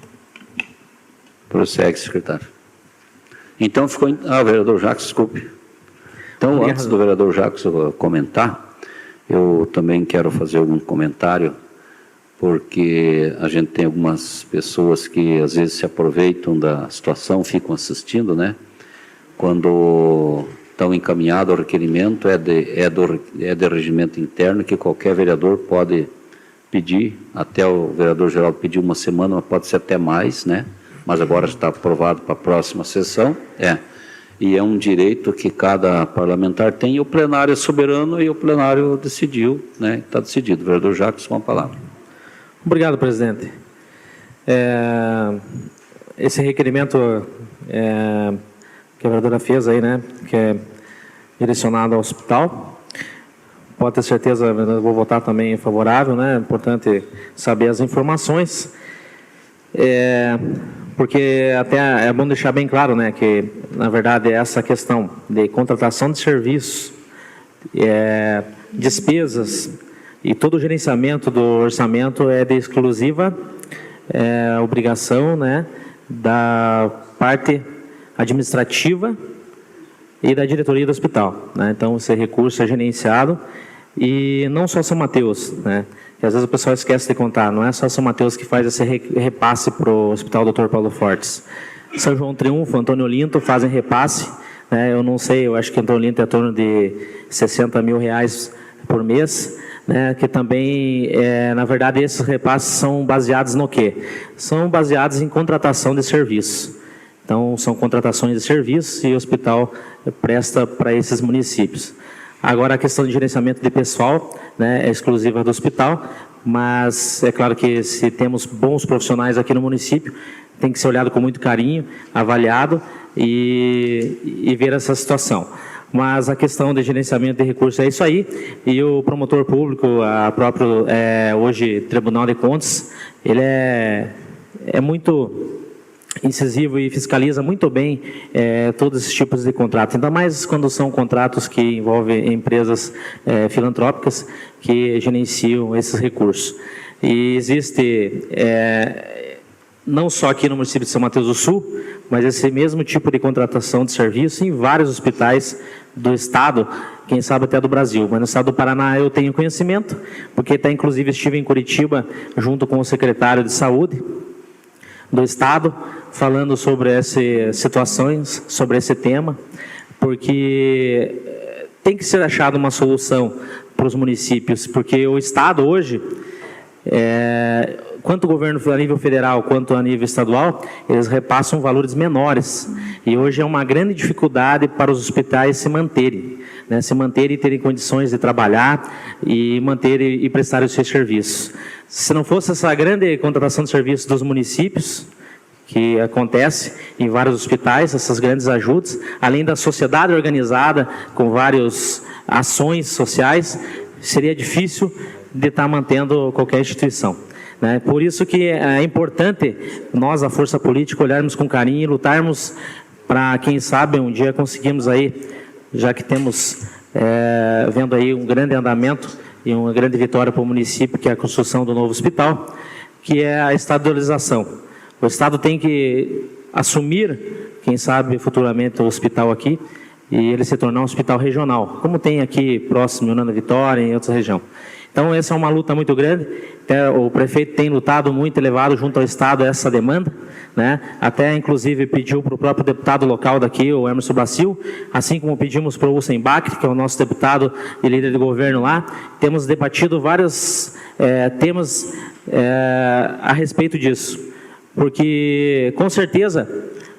Prossegue, secretário. Então ficou... vereador Jacques, desculpe. Então, Obrigado. Antes do vereador Jacques comentar, eu também quero fazer algum comentário, porque a gente tem algumas pessoas que às vezes se aproveitam da situação, ficam assistindo, né? Quando estão encaminhado ao requerimento, é de regimento interno que qualquer vereador pode pedir, até o vereador Geraldo pediu uma semana, mas pode ser até mais, né? Mas agora está aprovado para a próxima sessão, e é um direito que cada parlamentar tem, e o plenário é soberano, e o plenário decidiu, né? Está decidido. Vereador Jacques, com a palavra. Obrigado, presidente. Esse requerimento que a vereadora fez aí, né, que é direcionado ao hospital, pode ter certeza, eu vou votar também favorável, né, é importante saber as informações, porque até é bom deixar bem claro, né, que na verdade essa questão de contratação de serviços, despesas e todo o gerenciamento do orçamento é de exclusiva obrigação, né, da parte administrativa e da diretoria do hospital, né? Então esse recurso é gerenciado, e não só São Mateus, né, que às vezes o pessoal esquece de contar, não é só São Mateus que faz esse repasse para o Hospital Dr. Paulo Fortes. São João Triunfo, Antônio Olinto fazem repasse, né? Eu não sei, eu acho que Antônio Olinto é em torno de R$60 mil por mês, né, que também, na verdade, esses repasses são baseados no quê? São baseados em contratação de serviços. Então, são contratações de serviços e o hospital presta para esses municípios. Agora, a questão de gerenciamento de pessoal, né, é exclusiva do hospital, mas é claro que se temos bons profissionais aqui no município, tem que ser olhado com muito carinho, avaliado e ver essa situação. Mas a questão de gerenciamento de recursos é isso aí, e o promotor público, hoje Tribunal de Contas, ele é muito incisivo e fiscaliza muito bem todos esses tipos de contratos, ainda mais quando são contratos que envolvem empresas filantrópicas que gerenciam esses recursos. E existe, não só aqui no município de São Mateus do Sul, mas esse mesmo tipo de contratação de serviço em vários hospitais do Estado, quem sabe até do Brasil. Mas no Estado do Paraná eu tenho conhecimento, porque inclusive estive em Curitiba junto com o secretário de Saúde do Estado, falando sobre essas situações, sobre esse tema, porque tem que ser achada uma solução para os municípios, porque o Estado hoje, quanto o governo a nível federal quanto a nível estadual, eles repassam valores menores. E hoje é uma grande dificuldade para os hospitais se manterem, né, e terem condições de trabalhar e manterem e prestarem os seus serviços. Se não fosse essa grande contratação de serviços dos municípios, que acontece em vários hospitais, essas grandes ajudas, além da sociedade organizada com várias ações sociais, seria difícil de estar mantendo qualquer instituição. Por isso que é importante nós, a força política, olharmos com carinho e lutarmos para, quem sabe, um dia conseguimos aí, já que temos vendo aí um grande andamento e uma grande vitória para o município, que é a construção do novo hospital, que é a estadualização. O Estado tem que assumir, quem sabe, futuramente o hospital aqui, e ele se tornar um hospital regional, como tem aqui próximo, em Nana Vitória, em outra região. Então, essa é uma luta muito grande. O prefeito tem lutado muito, levado junto ao Estado essa demanda, né? Até, inclusive, pediu para o próprio deputado local daqui, o Emerson Bacil, assim como pedimos para o Hussein Bakri, que é o nosso deputado e líder de governo lá. Temos debatido vários temas a respeito disso, porque, com certeza,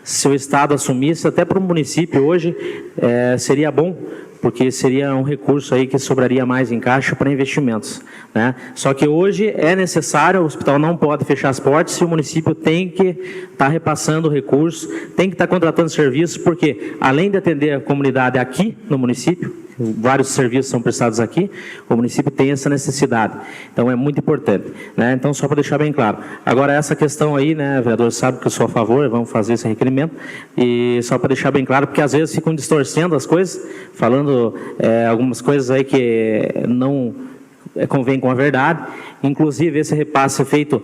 se o Estado assumisse, até para o município hoje, seria bom, porque seria um recurso aí que sobraria mais em caixa para investimentos, né? Só que hoje é necessário, o hospital não pode fechar as portas, e o município tem que estar repassando recursos, tem que estar contratando serviços, porque além de atender a comunidade aqui no município, vários serviços são prestados aqui, o município tem essa necessidade. Então é muito importante, né? Então, só para deixar bem claro. Agora, essa questão aí, né, vereador sabe que eu sou a favor, vamos fazer esse requerimento, e só para deixar bem claro, porque às vezes ficam distorcendo as coisas, falando algumas coisas aí que não convém com a verdade. Inclusive, esse repasse é feito,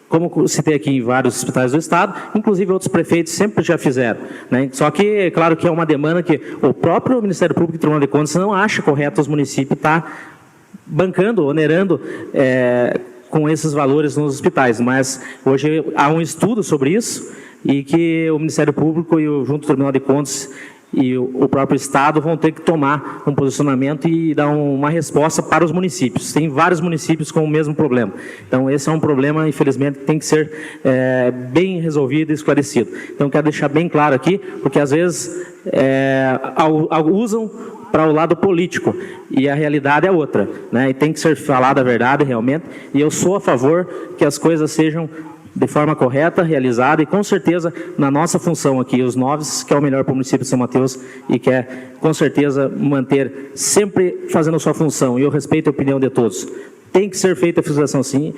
como citei aqui, em vários hospitais do Estado, inclusive outros prefeitos sempre já fizeram, né? Só que, claro que é uma demanda que o próprio Ministério Público e Tribunal de Contas não acha correto os municípios estar bancando, onerando com esses valores nos hospitais. Mas hoje há um estudo sobre isso, e que o Ministério Público e junto ao Tribunal de Contas e o próprio Estado vão ter que tomar um posicionamento e dar uma resposta para os municípios. Tem vários municípios com o mesmo problema. Então, esse é um problema, infelizmente, que tem que ser bem resolvido e esclarecido. Então, quero deixar bem claro aqui, porque às vezes usam para o lado político, e a realidade é outra, né? E tem que ser falada a verdade, realmente, e eu sou a favor que as coisas sejam de forma correta, realizada, e com certeza, na nossa função aqui, os Noves, que é o melhor para o município de São Mateus, e quer, com certeza, manter sempre fazendo a sua função, e eu respeito a opinião de todos. Tem que ser feita a fiscalização, sim,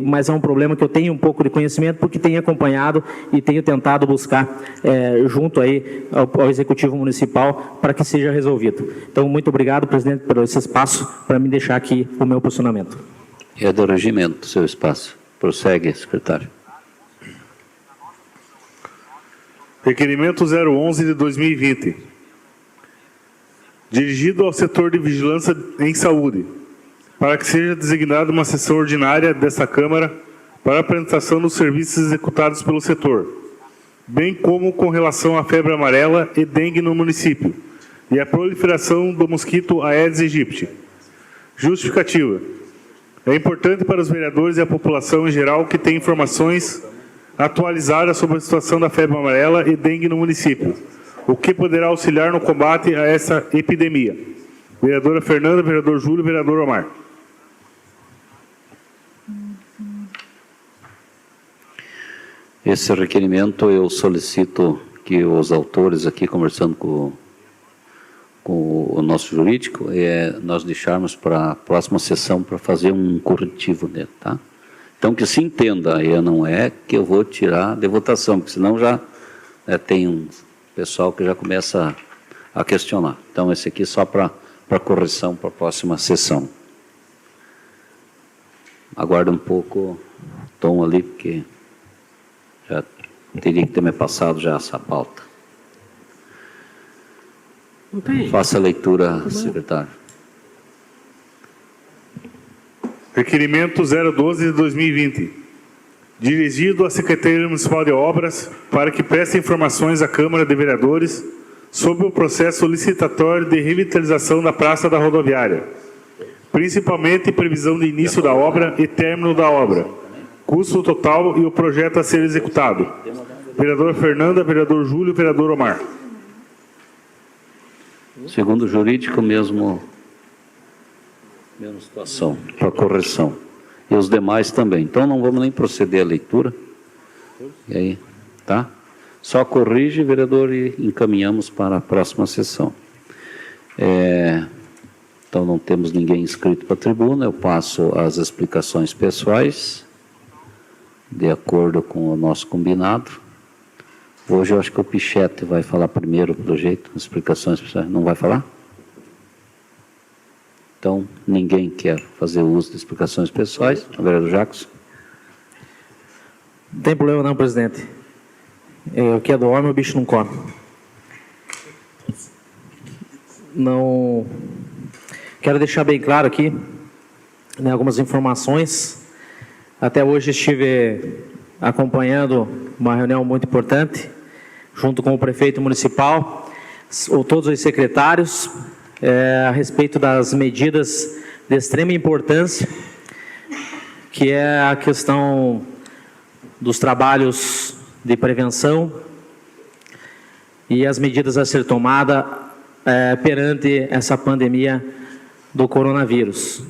mas é um problema que eu tenho um pouco de conhecimento, porque tenho acompanhado e tenho tentado buscar junto aí ao Executivo Municipal para que seja resolvido. Então, muito obrigado, presidente, por esse espaço, para me deixar aqui o meu posicionamento. É do regimento, seu espaço. Prossegue, secretário. Requerimento 011 de 2020. Dirigido ao setor de vigilância em saúde, para que seja designada uma sessão ordinária desta Câmara para a apresentação dos serviços executados pelo setor, bem como com relação à febre amarela e dengue no município, e a proliferação do mosquito Aedes aegypti. Justificativa. É importante para os vereadores e a população em geral que tenham informações atualizadas sobre a situação da febre amarela e dengue no município, o que poderá auxiliar no combate a essa epidemia. Vereadora Fernanda, vereador Júlio, vereador Omar. Esse requerimento eu solicito que os autores aqui, conversando com o nosso jurídico, nós deixarmos para a próxima sessão para fazer um corretivo dele, tá? Então, que se entenda, não é que eu vou tirar de votação, porque senão já tem um pessoal que já começa a questionar. Então, esse aqui só para correção para a próxima sessão. Aguarda um pouco o tom ali, porque já teria que ter me passado já essa pauta. Faça a leitura, secretário. Requerimento 012 de 2020. Dirigido à Secretaria Municipal de Obras para que preste informações à Câmara de Vereadores sobre o processo licitatório de revitalização da Praça da Rodoviária, principalmente previsão de início da obra e término da obra, custo total e o projeto a ser executado. Vereador Fernanda, vereador Júlio, vereador Omar. Segundo o jurídico, mesma situação, para correção. E os demais também. Então, não vamos nem proceder à leitura. E aí, tá? Só corrige, vereador, e encaminhamos para a próxima sessão. Então, não temos ninguém inscrito para a tribuna. Eu passo as explicações pessoais, de acordo com o nosso combinado. Hoje eu acho que o Pichete vai falar primeiro, pelo jeito, explicações pessoais. Não vai falar? Então, ninguém quer fazer uso de explicações pessoais. O vereador Jacques. Não tem problema não, presidente. O que é do homem, o bicho não come. Não... Quero deixar bem claro aqui, né, algumas informações. Até hoje estive acompanhando uma reunião muito importante, junto com o prefeito municipal, todos os secretários, a respeito das medidas de extrema importância, que é a questão dos trabalhos de prevenção e as medidas a ser tomadas perante essa pandemia do coronavírus.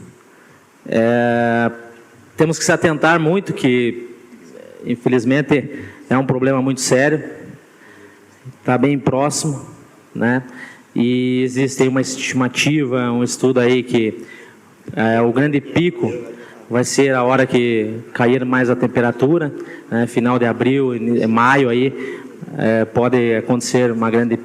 Temos que se atentar muito que, infelizmente, é um problema muito sério, está bem próximo, né? E existe uma estimativa, um estudo aí que o grande pico vai ser a hora que cair mais a temperatura, né? Final de abril, maio aí, pode acontecer uma grande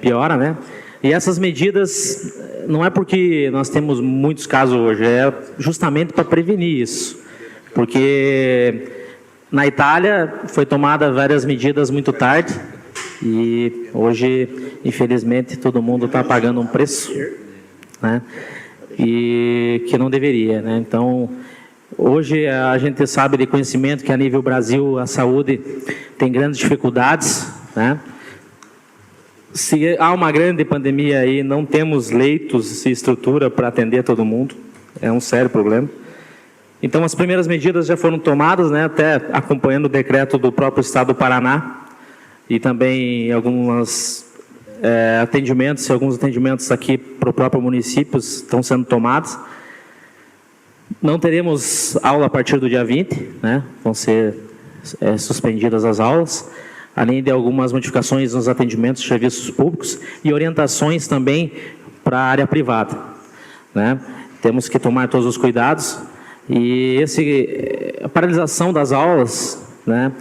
piora, né? E essas medidas não é porque nós temos muitos casos hoje, é justamente para prevenir isso, porque na Itália foi tomada várias medidas muito tarde e hoje, infelizmente, todo mundo está pagando um preço, né? E que não deveria, né? Então, hoje a gente sabe de conhecimento que a nível Brasil a saúde tem grandes dificuldades, né? Se há uma grande pandemia aí, não temos leitos e estrutura para atender todo mundo, é um sério problema. Então, as primeiras medidas já foram tomadas, né, até acompanhando o decreto do próprio Estado do Paraná, e também alguns atendimentos aqui para o próprio município estão sendo tomados. Não teremos aula a partir do dia 20, né, vão ser suspendidas as aulas, além de algumas modificações nos atendimentos de serviços públicos e orientações também para a área privada, né. Temos que tomar todos os cuidados. E a paralisação das aulas, né,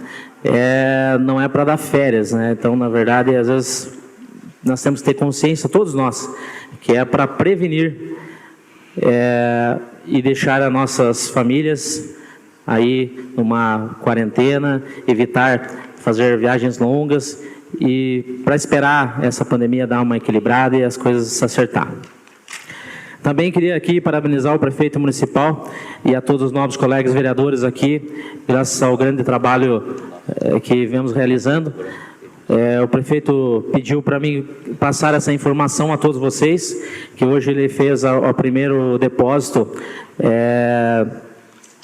não é para dar férias, né? Então, na verdade, às vezes nós temos que ter consciência, todos nós, que é para prevenir e deixar as nossas famílias aí numa quarentena, evitar fazer viagens longas e para esperar essa pandemia dar uma equilibrada e as coisas se acertar. Também queria aqui parabenizar o prefeito municipal e a todos os novos colegas vereadores aqui, graças ao grande trabalho que vemos realizando. O prefeito pediu para mim passar essa informação a todos vocês, que hoje ele fez o primeiro depósito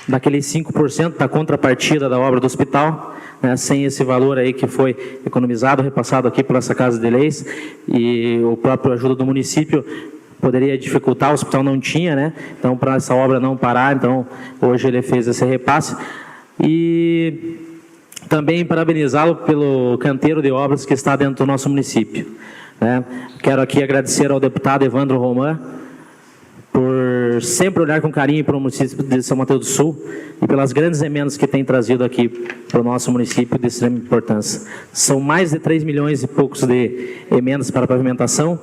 daqueles 5% da contrapartida da obra do hospital, né, sem esse valor aí que foi economizado, repassado aqui pela essa Casa de Leis, e o próprio ajuda do município poderia dificultar, o hospital não tinha, né? Então, para essa obra não parar, então, hoje ele fez esse repasse. E também parabenizá-lo pelo canteiro de obras que está dentro do nosso município, né? Quero aqui agradecer ao deputado Evandro Roman por sempre olhar com carinho para o município de São Mateus do Sul e pelas grandes emendas que tem trazido aqui para o nosso município de extrema importância. São mais de 3 milhões e poucos de emendas para pavimentação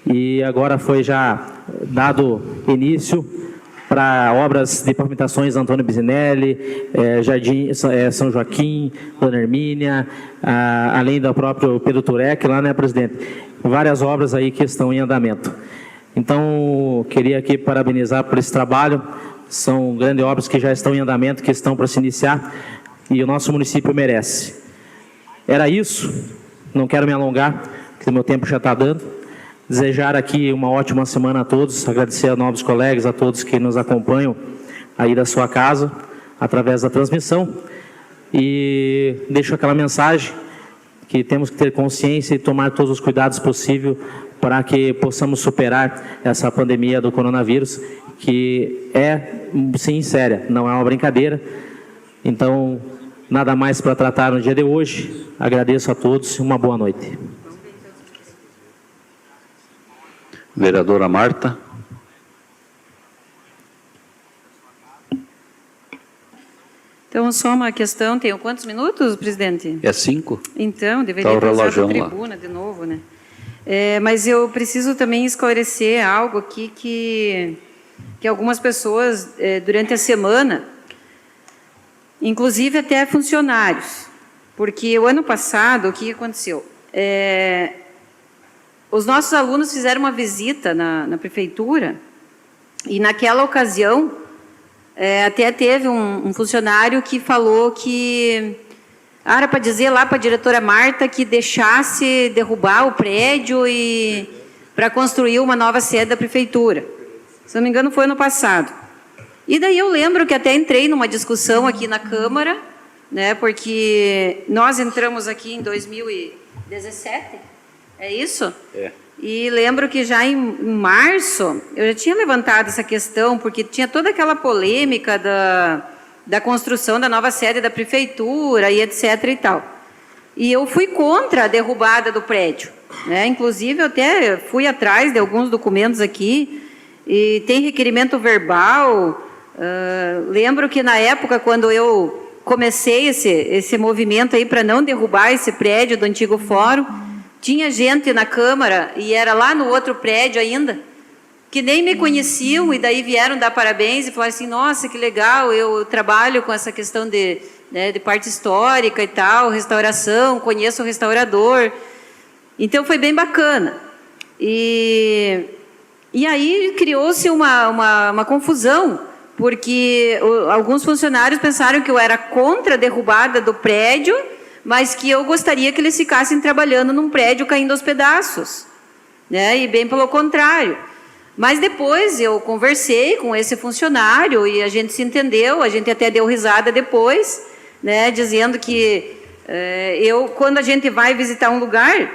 e agora foi já dado início para obras de pavimentações Antônio Bisinelli, Jardim São Joaquim, Dona Hermínia, além do próprio Pedro Turek, lá, né, presidente? Várias obras aí que estão em andamento. Então, queria aqui parabenizar por esse trabalho. São grandes obras que já estão em andamento, que estão para se iniciar, e o nosso município merece. Era isso, não quero me alongar, porque o meu tempo já está dando. Desejar aqui uma ótima semana a todos, agradecer a novos colegas, a todos que nos acompanham aí da sua casa, através da transmissão, e deixo aquela mensagem que temos que ter consciência e tomar todos os cuidados possíveis para que possamos superar essa pandemia do coronavírus, que é, sim, séria, não é uma brincadeira. Então, nada mais para tratar no dia de hoje. Agradeço a todos e uma boa noite. Vereadora Marta. Então, só uma questão, tenho quantos minutos, presidente? É 5? Então, deveria Tá o passar relógio para a tribuna de novo, né? Mas eu preciso também esclarecer algo aqui que algumas pessoas, durante a semana, inclusive até funcionários, porque o ano passado, o que aconteceu? Os nossos alunos fizeram uma visita na prefeitura e, naquela ocasião, até teve um funcionário que falou que era para dizer lá para a diretora Marta que deixasse derrubar o prédio e para construir uma nova sede da prefeitura. Se não me engano, foi ano passado. E daí eu lembro que até entrei numa discussão aqui na Câmara, né, porque nós entramos aqui em 2017, é isso? É. E lembro que já em março eu já tinha levantado essa questão, porque tinha toda aquela polêmica da construção da nova sede da prefeitura e etc. e tal. E eu fui contra a derrubada do prédio, né? Inclusive, eu até fui atrás de alguns documentos aqui, e tem requerimento verbal. Lembro que na época, quando eu comecei esse movimento aí para não derrubar esse prédio do antigo fórum, tinha gente na Câmara, e era lá no outro prédio ainda, que nem me conheciam, e daí vieram dar parabéns e falaram assim: nossa, que legal, eu trabalho com essa questão de parte histórica e tal, restauração, conheço o restaurador. Então foi bem bacana. E aí criou-se uma confusão, porque alguns funcionários pensaram que eu era contra a derrubada do prédio, mas que eu gostaria que eles ficassem trabalhando num prédio caindo aos pedaços, né? E bem pelo contrário. Mas depois eu conversei com esse funcionário e a gente se entendeu, a gente até deu risada depois, né, dizendo que quando a gente vai visitar um lugar,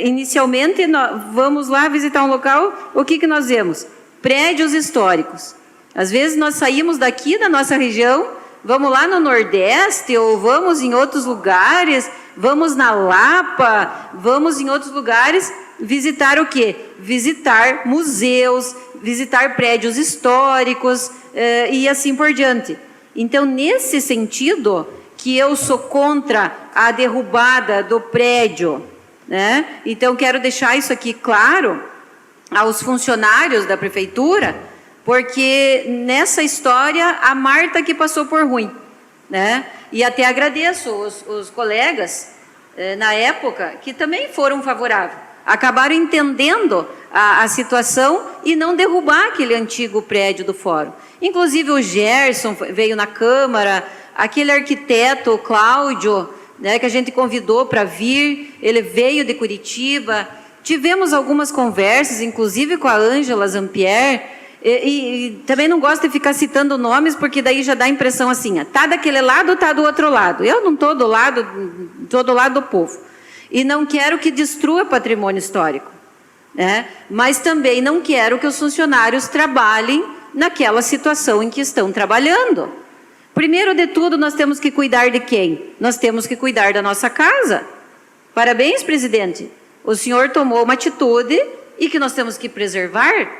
inicialmente nós vamos lá visitar um local, o que nós vemos? Prédios históricos. Às vezes nós saímos daqui da nossa região, vamos lá no Nordeste ou vamos em outros lugares, vamos na Lapa, vamos em outros lugares visitar o quê? Visitar museus, visitar prédios históricos e assim por diante. Então, nesse sentido, que eu sou contra a derrubada do prédio, né? Então, quero deixar isso aqui claro aos funcionários da prefeitura, porque nessa história a Marta que passou por ruim, né? E até agradeço os colegas na época que também foram favoráveis. Acabaram entendendo a situação e não derrubar aquele antigo prédio do fórum. Inclusive o Gerson veio na Câmara, aquele arquiteto, o Cláudio, né, que a gente convidou para vir, ele veio de Curitiba. Tivemos algumas conversas, inclusive com a Ângela Zampier, e também não gosto de ficar citando nomes, porque daí já dá a impressão assim, tá daquele lado ou tá do outro lado. Eu não estou do lado do povo. E não quero que destrua patrimônio histórico, né? Mas também não quero que os funcionários trabalhem naquela situação em que estão trabalhando. primeiro de tudo, nós temos que cuidar de quem? Nós temos que cuidar da nossa casa. Parabéns, presidente. O senhor tomou uma atitude e que nós temos que preservar,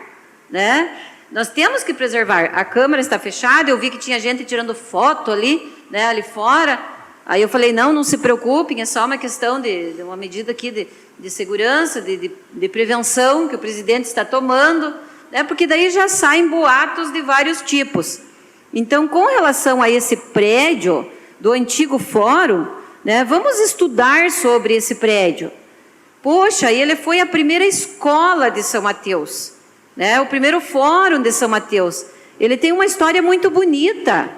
né? Nós temos que preservar. A Câmara está fechada, eu vi que tinha gente tirando foto ali, né, ali fora. Aí eu falei, não se preocupem, é só uma questão de uma medida aqui de segurança, de prevenção que o presidente está tomando, né, porque daí já saem boatos de vários tipos. Então, com relação a esse prédio do antigo fórum, né, vamos estudar sobre esse prédio. Poxa, ele foi a primeira escola de São Mateus, né, o primeiro fórum de São Mateus. Ele tem uma história muito bonita.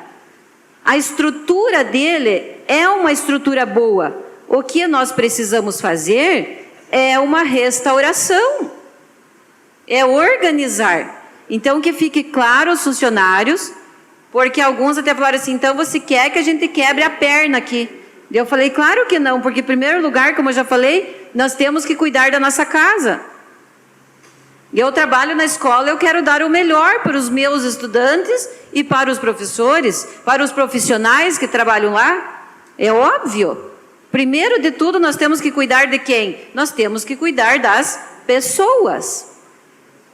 A estrutura dele é uma estrutura boa. O que nós precisamos fazer é uma restauração, é organizar. Então, que fique claro aos funcionários, porque alguns até falaram assim, então você quer que a gente quebre a perna aqui? Eu falei, claro que não, porque em primeiro lugar, como eu já falei, nós temos que cuidar da nossa casa. Eu trabalho na escola, eu quero dar o melhor para os meus estudantes e para os professores, para os profissionais que trabalham lá. É óbvio. Primeiro de tudo, nós temos que cuidar de quem? Nós temos que cuidar das pessoas.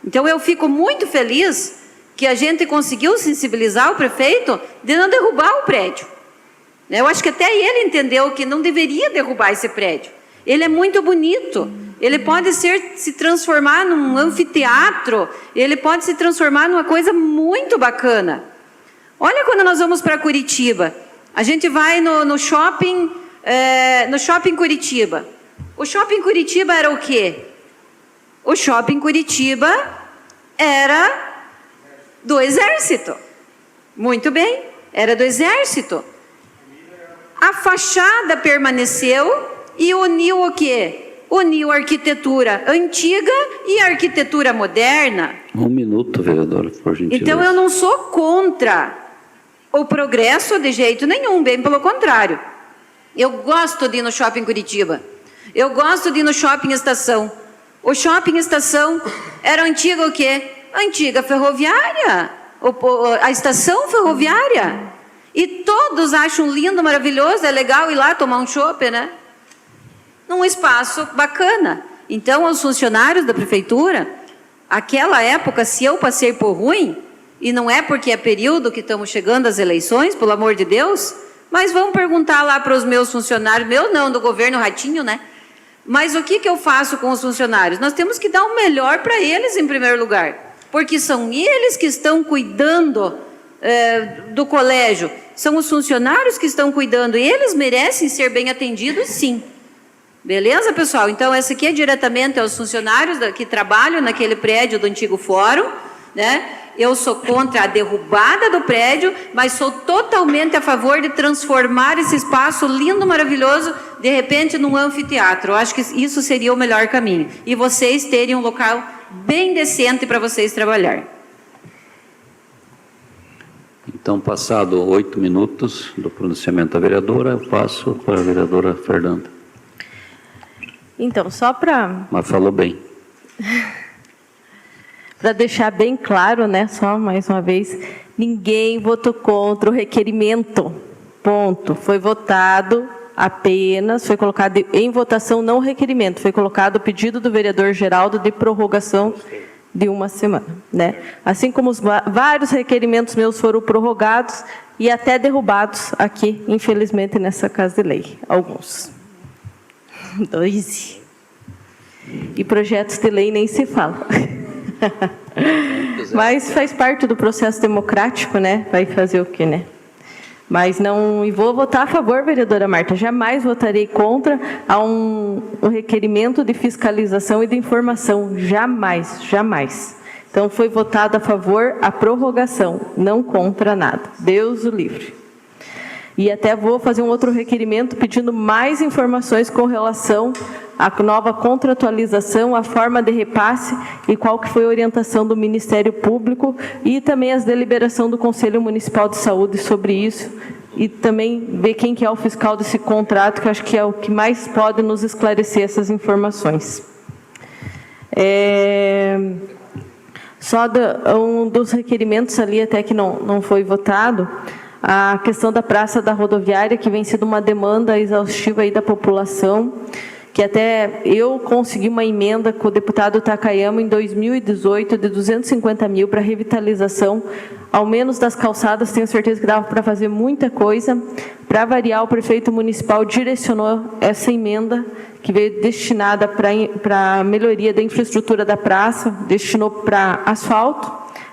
Então, eu fico muito feliz que a gente conseguiu sensibilizar o prefeito de não derrubar o prédio. Eu acho que até ele entendeu que não deveria derrubar esse prédio. Ele é muito bonito. Ele pode se transformar num anfiteatro, ele pode se transformar numa coisa muito bacana. Olha quando nós vamos para Curitiba, a gente vai no shopping Curitiba. O shopping Curitiba era o quê? O shopping Curitiba era do Exército. Muito bem, era do Exército. A fachada permaneceu e uniu o quê? Uniu a arquitetura antiga e a arquitetura moderna. 1 minuto, vereadora, por gentileza. Então, eu não sou contra o progresso de jeito nenhum, bem pelo contrário. Eu gosto de ir no shopping Curitiba. Eu gosto de ir no shopping Estação. O shopping Estação era antiga o quê? Antiga ferroviária. A estação ferroviária. E todos acham lindo, maravilhoso, é legal ir lá tomar um chopp, né? Num espaço bacana. Então, aos funcionários da prefeitura, aquela época, se eu passei por ruim, e não é porque é período que estamos chegando às eleições, pelo amor de Deus, mas vamos perguntar lá para os meus funcionários, meu não, do governo Ratinho, né? Mas o que eu faço com os funcionários? Nós temos que dar o melhor para eles em primeiro lugar, porque são eles que estão cuidando do colégio, são os funcionários que estão cuidando, e eles merecem ser bem atendidos, sim. Beleza, pessoal? Então, essa aqui é diretamente aos funcionários que trabalham naquele prédio do antigo fórum, né? Eu sou contra a derrubada do prédio, mas sou totalmente a favor de transformar esse espaço lindo, maravilhoso, de repente, num anfiteatro. Eu acho que isso seria o melhor caminho. E vocês terem um local bem decente para vocês trabalhar. Então, passado 8 minutos do pronunciamento da vereadora, eu passo para a vereadora Fernanda. Então, só para... Mas falou bem. Para deixar bem claro, né, só mais uma vez, ninguém votou contra o requerimento. Ponto. Foi votado apenas, foi colocado em votação não o requerimento, foi colocado o pedido do vereador Geraldo de prorrogação de 1 semana, né? Assim como vários requerimentos meus foram prorrogados e até derrubados aqui, infelizmente, nessa Casa de Lei. Alguns. 2. E projetos de lei nem se fala. Mas faz parte do processo democrático, né? Vai fazer o quê, né? Mas não... E vou votar a favor, vereadora Marta. Jamais votarei contra a um requerimento de fiscalização e de informação. Jamais, jamais. Então, foi votado a favor a prorrogação, não contra nada. Deus o livre. E até vou fazer um outro requerimento pedindo mais informações com relação à nova contratualização, a forma de repasse e qual que foi a orientação do Ministério Público e também as deliberações do Conselho Municipal de Saúde sobre isso e também ver quem que é o fiscal desse contrato, que eu acho que é o que mais pode nos esclarecer essas informações. Só um dos requerimentos ali até que não foi votado, a questão da Praça da Rodoviária, que vem sendo uma demanda exaustiva aí da população, que até eu consegui uma emenda com o deputado Takayama em 2018 de 250 mil para revitalização, ao menos das calçadas. Tenho certeza que dava para fazer muita coisa. Para variar, o prefeito municipal direcionou essa emenda, que veio destinada para a melhoria da infraestrutura da praça, destinou para asfalto.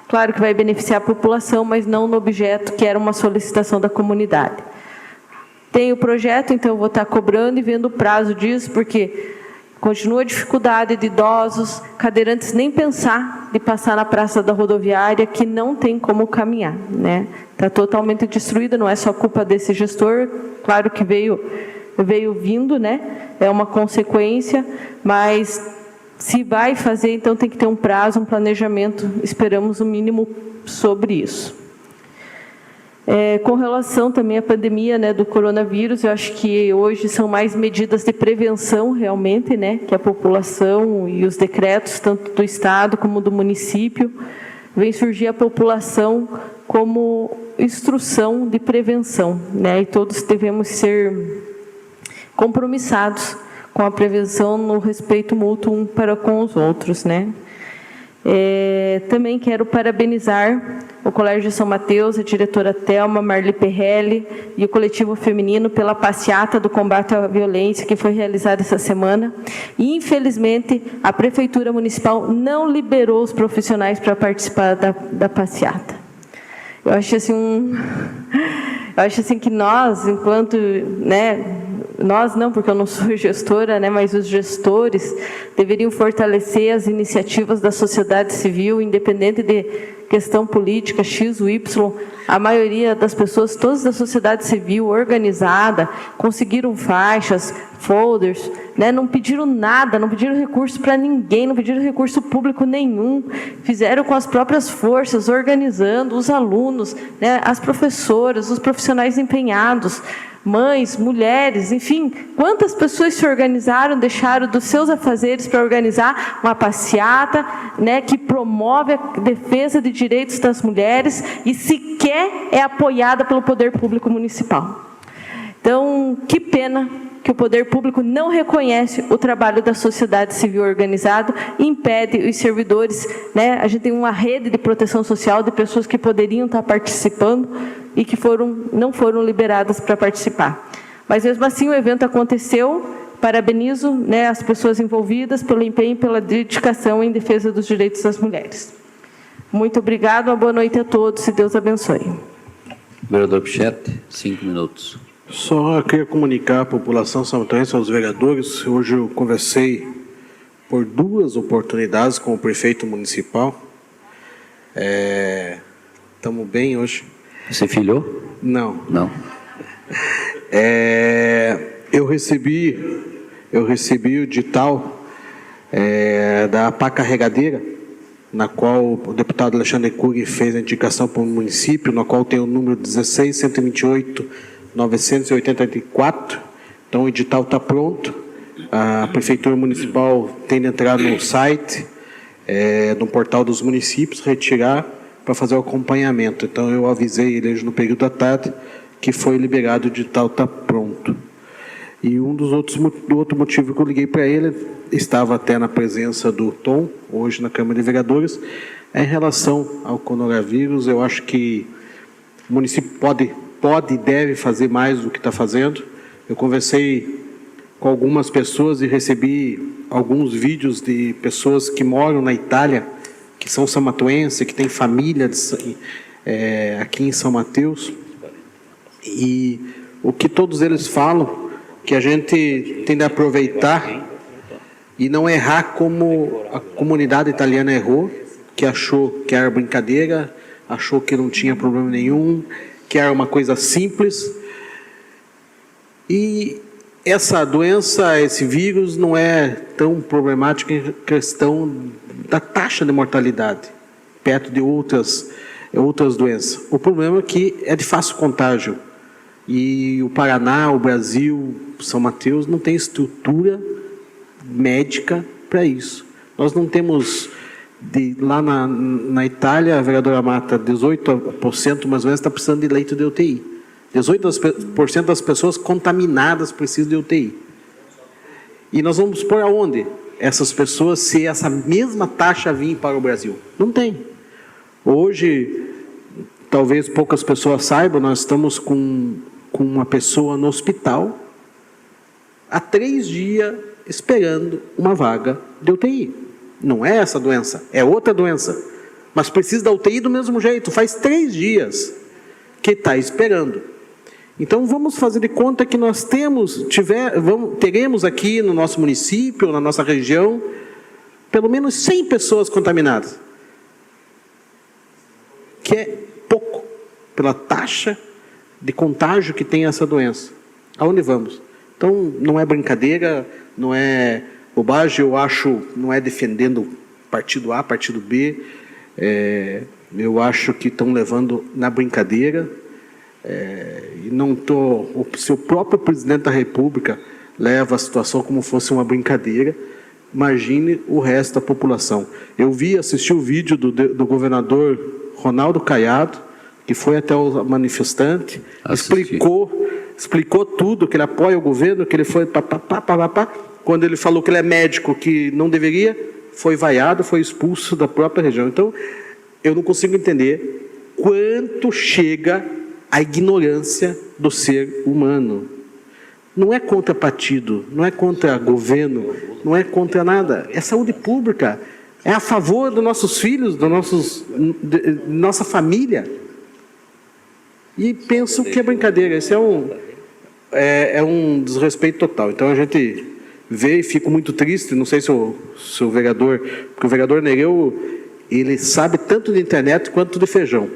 Claro que vai beneficiar a população, mas não no objeto que era uma solicitação da comunidade. Tem o projeto, então eu vou estar cobrando e vendo o prazo disso, porque continua a dificuldade de idosos, cadeirantes nem pensar de passar na Praça da Rodoviária, que não tem como caminhar, né? Está totalmente destruída, não é só culpa desse gestor, claro que veio vindo, né? É uma consequência, mas se vai fazer, então tem que ter um prazo, um planejamento, esperamos o mínimo sobre isso. Com relação também à pandemia, né, do coronavírus, eu acho que hoje são mais medidas de prevenção realmente, né, que a população e os decretos, tanto do Estado como do município, vem surgir a população como instrução de prevenção, né, e todos devemos ser compromissados com a prevenção no respeito mútuo um para com os outros, né. Também quero parabenizar o Colégio de São Mateus, a diretora Thelma, Marli Perrelli e o coletivo feminino pela passeata do combate à violência que foi realizada essa semana. E, infelizmente, a Prefeitura Municipal não liberou os profissionais para participar da passeata. Eu acho assim que nós, enquanto, né, nós não, porque eu não sou gestora, né, mas os gestores deveriam fortalecer as iniciativas da sociedade civil, independente de questão política, X ou Y. A maioria das pessoas, todas da sociedade civil organizada, conseguiram faixas, folders, né, não pediram nada, não pediram recurso para ninguém, não pediram recurso público nenhum, fizeram com as próprias forças, organizando os alunos, né, as professoras, os profissionais empenhados, mães, mulheres, enfim, quantas pessoas se organizaram, deixaram dos seus afazeres para organizar uma passeata, né, que promove a defesa de direitos das mulheres e sequer é apoiada pelo poder público municipal. Então, que pena que o poder público não reconhece o trabalho da sociedade civil organizada e impede os servidores, né? A gente tem uma rede de proteção social de pessoas que poderiam estar participando e que não foram liberadas para participar. Mas, mesmo assim, o evento aconteceu. Parabenizo, né, as pessoas envolvidas pelo empenho e pela dedicação em defesa dos direitos das mulheres. Muito obrigado, uma boa noite a todos e Deus abençoe. Vereador Pichetti, 5 minutos. Só queria comunicar à população salmotense, aos vereadores, hoje eu conversei por 2 oportunidades com o prefeito municipal. Estamos bem hoje. Você filhou? Não. Não. Eu recebi o edital da pá carregadeira, na qual o deputado Alexandre Cury fez a indicação para o município, na qual tem o número 16.128.984. Então, o edital está pronto. A Prefeitura Municipal tem de entrar no site, no portal dos municípios, retirar para fazer o acompanhamento. Então, eu avisei ele hoje no período da tarde que foi liberado, o edital está pronto. E do outro motivo que eu liguei para ele, estava até na presença do Tom, hoje na Câmara de Vereadores, em relação ao coronavírus. Eu acho que o município pode e deve fazer mais do que está fazendo. Eu conversei com algumas pessoas e recebi alguns vídeos de pessoas que moram na Itália, que são samatuenses, que têm família aqui em São Mateus. E o que todos eles falam, que a gente tem de aproveitar e não errar como a comunidade italiana errou, que achou que era brincadeira, achou que não tinha problema nenhum, que era uma coisa simples. E essa doença, esse vírus, não é tão problemático em questão da taxa de mortalidade, perto de outras doenças. O problema é que é de fácil contágio. E o Paraná, o Brasil, São Mateus não tem estrutura médica para isso. Nós não temos lá na Itália, a vereadora Mata, 18% mais ou menos está precisando de leito de UTI. 18% das pessoas contaminadas precisam de UTI. E nós vamos pôr aonde essas pessoas, se essa mesma taxa vir para o Brasil? Não tem. Hoje, talvez poucas pessoas saibam, nós estamos com uma pessoa no hospital há 3 dias esperando uma vaga de UTI. Não é essa doença, é outra doença. Mas precisa da UTI do mesmo jeito. Faz 3 dias que está esperando. Então, vamos fazer de conta que nós teremos aqui no nosso município, na nossa região, pelo menos 100 pessoas contaminadas. Que é pouco, pela taxa de contágio que tem essa doença. Aonde vamos? Então, não é brincadeira, não é bobagem, eu acho, não é defendendo partido A, partido B, eu acho que estão levando na brincadeira, e não estou, se o próprio presidente da República leva a situação como fosse uma brincadeira, imagine o resto da população. Eu assisti o vídeo do governador Ronaldo Caiado, que foi até o manifestante, explicou tudo, que ele apoia o governo, que ele foi quando ele falou que ele é médico, que não deveria, foi vaiado, foi expulso da própria região. Então, eu não consigo entender quanto chega a ignorância do ser humano. Não é contra partido, não é contra governo, não é contra nada. É saúde pública, é a favor dos nossos filhos, nossa família. E penso que é brincadeira. Esse é um desrespeito total. Então, a gente vê e fico muito triste, não sei se o vereador, porque o vereador Nereu, ele sabe tanto de internet quanto de feijão.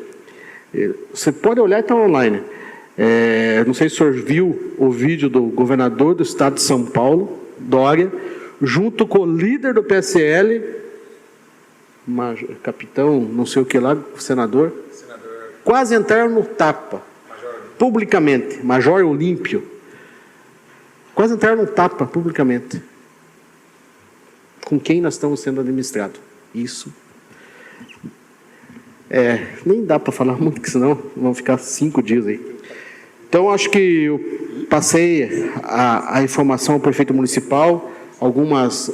Você pode olhar e está online. Não sei se o senhor viu o vídeo do governador do estado de São Paulo, Dória, junto com o líder do PSL, capitão, não sei o que lá, senador, quase entraram no tapa, publicamente, Major Olímpio, quase entraram no tapa publicamente. Com quem nós estamos sendo administrados? Isso. Nem dá para falar muito, porque senão vão ficar 5 dias aí. Então, acho que eu passei a informação ao prefeito municipal, algumas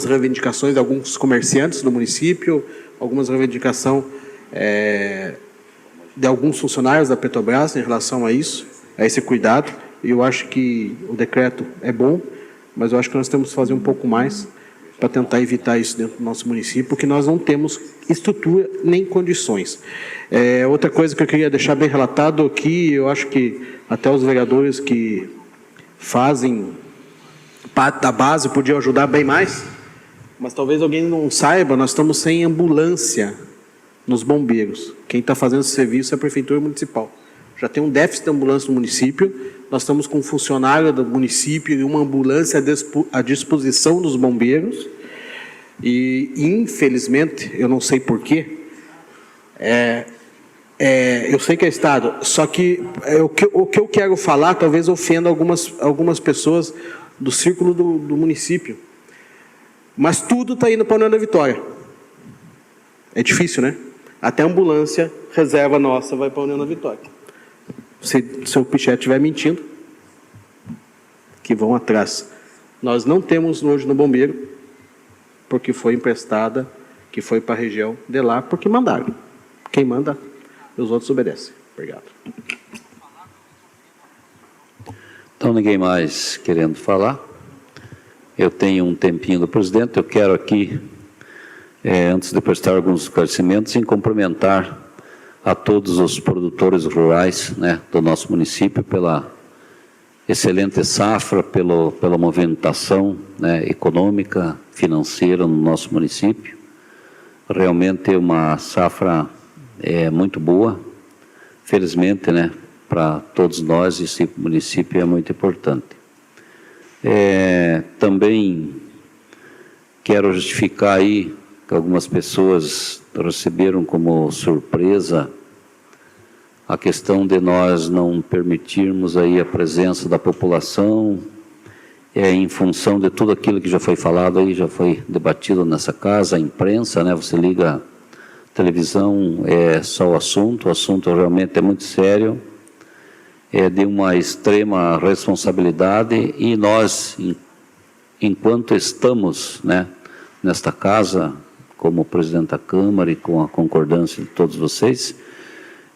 reivindicações de alguns comerciantes do município, algumas reivindicações de alguns funcionários da Petrobras em relação a isso, a esse cuidado. Eu acho que o decreto é bom, mas eu acho que nós temos que fazer um pouco mais para tentar evitar isso dentro do nosso município, porque nós não temos estrutura nem condições. Outra coisa que eu queria deixar bem relatado aqui, eu acho que até os vereadores que fazem parte da base podiam ajudar bem mais, mas talvez alguém não saiba, nós estamos sem ambulância nos bombeiros. Quem está fazendo esse serviço é a Prefeitura Municipal. Já tem um déficit de ambulância no município, nós estamos com um funcionário do município e uma ambulância à disposição dos bombeiros, e infelizmente, eu não sei porquê, eu sei que é Estado, só que o que eu quero falar talvez ofenda algumas pessoas do círculo do município, mas tudo está indo para a União da Vitória. É difícil, né? Até a ambulância, reserva nossa, vai para a União da Vitória. Se o Pichete estiver mentindo, que vão atrás. Nós não temos hoje no bombeiro, porque foi emprestada, que foi para a região de lá, porque mandaram. Quem manda, os outros obedecem. Obrigado. Então, ninguém mais querendo falar. Eu tenho um tempinho do presidente, eu quero aqui, antes de prestar alguns esclarecimentos, em cumprimentar a todos os produtores rurais, né, do nosso município pela excelente safra, pela movimentação, né, econômica, financeira no nosso município. Realmente é uma safra muito boa, felizmente, né, para todos nós, esse município é muito importante. Também quero justificar aí que algumas pessoas receberam como surpresa a questão de nós não permitirmos aí a presença da população em função de tudo aquilo que já foi falado aí, já foi debatido nessa casa, a imprensa, né? Você liga a televisão, é só o assunto realmente é muito sério, é de uma extrema responsabilidade, e nós, enquanto estamos, né, nesta casa, como presidente da Câmara e com a concordância de todos vocês,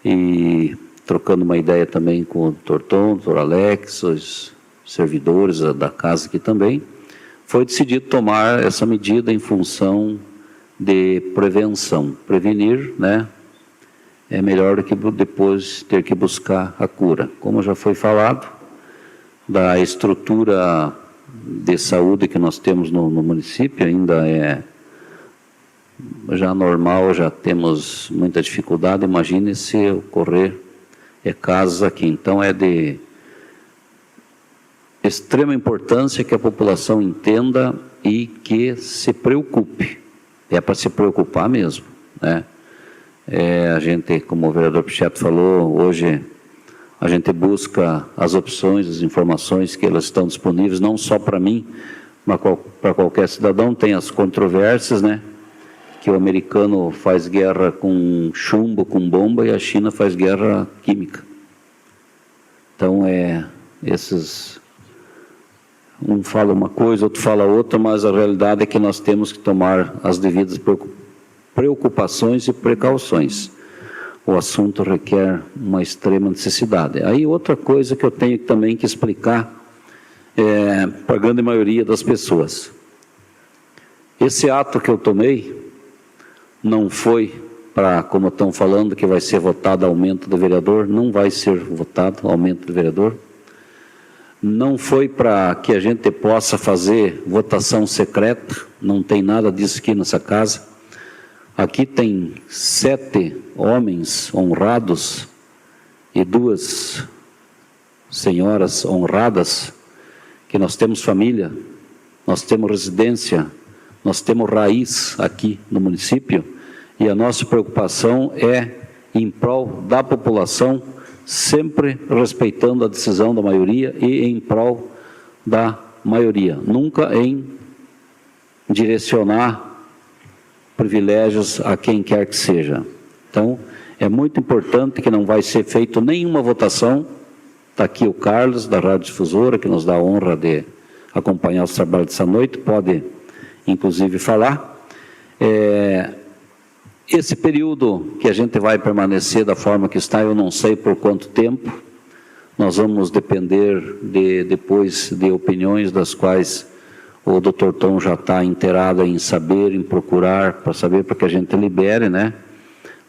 e trocando uma ideia também com o Dr. Tom, o Dr. Alex, os servidores da casa aqui também, foi decidido tomar essa medida em função de prevenção. Prevenir, né, é melhor do que depois ter que buscar a cura. Como já foi falado, da estrutura de saúde que nós temos no município, ainda é já normal, já temos muita dificuldade. Imagine se ocorrer casos aqui. Então é de extrema importância que a população entenda e que se preocupe. É para se preocupar mesmo, né? A gente, como o vereador Pichetto falou, hoje a gente busca as opções, as informações que elas estão disponíveis, não só para mim, mas para qualquer cidadão. Tem as controvérsias, né? Que o americano faz guerra com chumbo, com bomba, e a China faz guerra química. Então, um fala uma coisa, outro fala outra, mas a realidade é que nós temos que tomar as devidas preocupações e precauções. O assunto requer uma extrema necessidade. Aí outra coisa que eu tenho também que explicar para a grande maioria das pessoas. Esse ato que eu tomei não foi para, como estão falando, que vai ser votado aumento do vereador. Não vai ser votado aumento do vereador. Não foi para que a gente possa fazer votação secreta, não tem nada disso aqui nessa casa. Aqui tem 7 homens honrados e 2 senhoras honradas, que nós temos família, nós temos residência, nós temos raiz aqui no município, e a nossa preocupação é em prol da população, sempre respeitando a decisão da maioria e em prol da maioria, nunca em direcionar privilégios a quem quer que seja. Então, é muito importante que não vai ser feita nenhuma votação. Está aqui o Carlos, da Rádio Difusora, que nos dá a honra de acompanhar os trabalhos dessa noite, pode, inclusive, falar. Esse período que a gente vai permanecer da forma que está, eu não sei por quanto tempo. Nós vamos depender depois de opiniões das quais o Dr. Tom já está inteirado em saber, em procurar, para saber, para que a gente libere, né?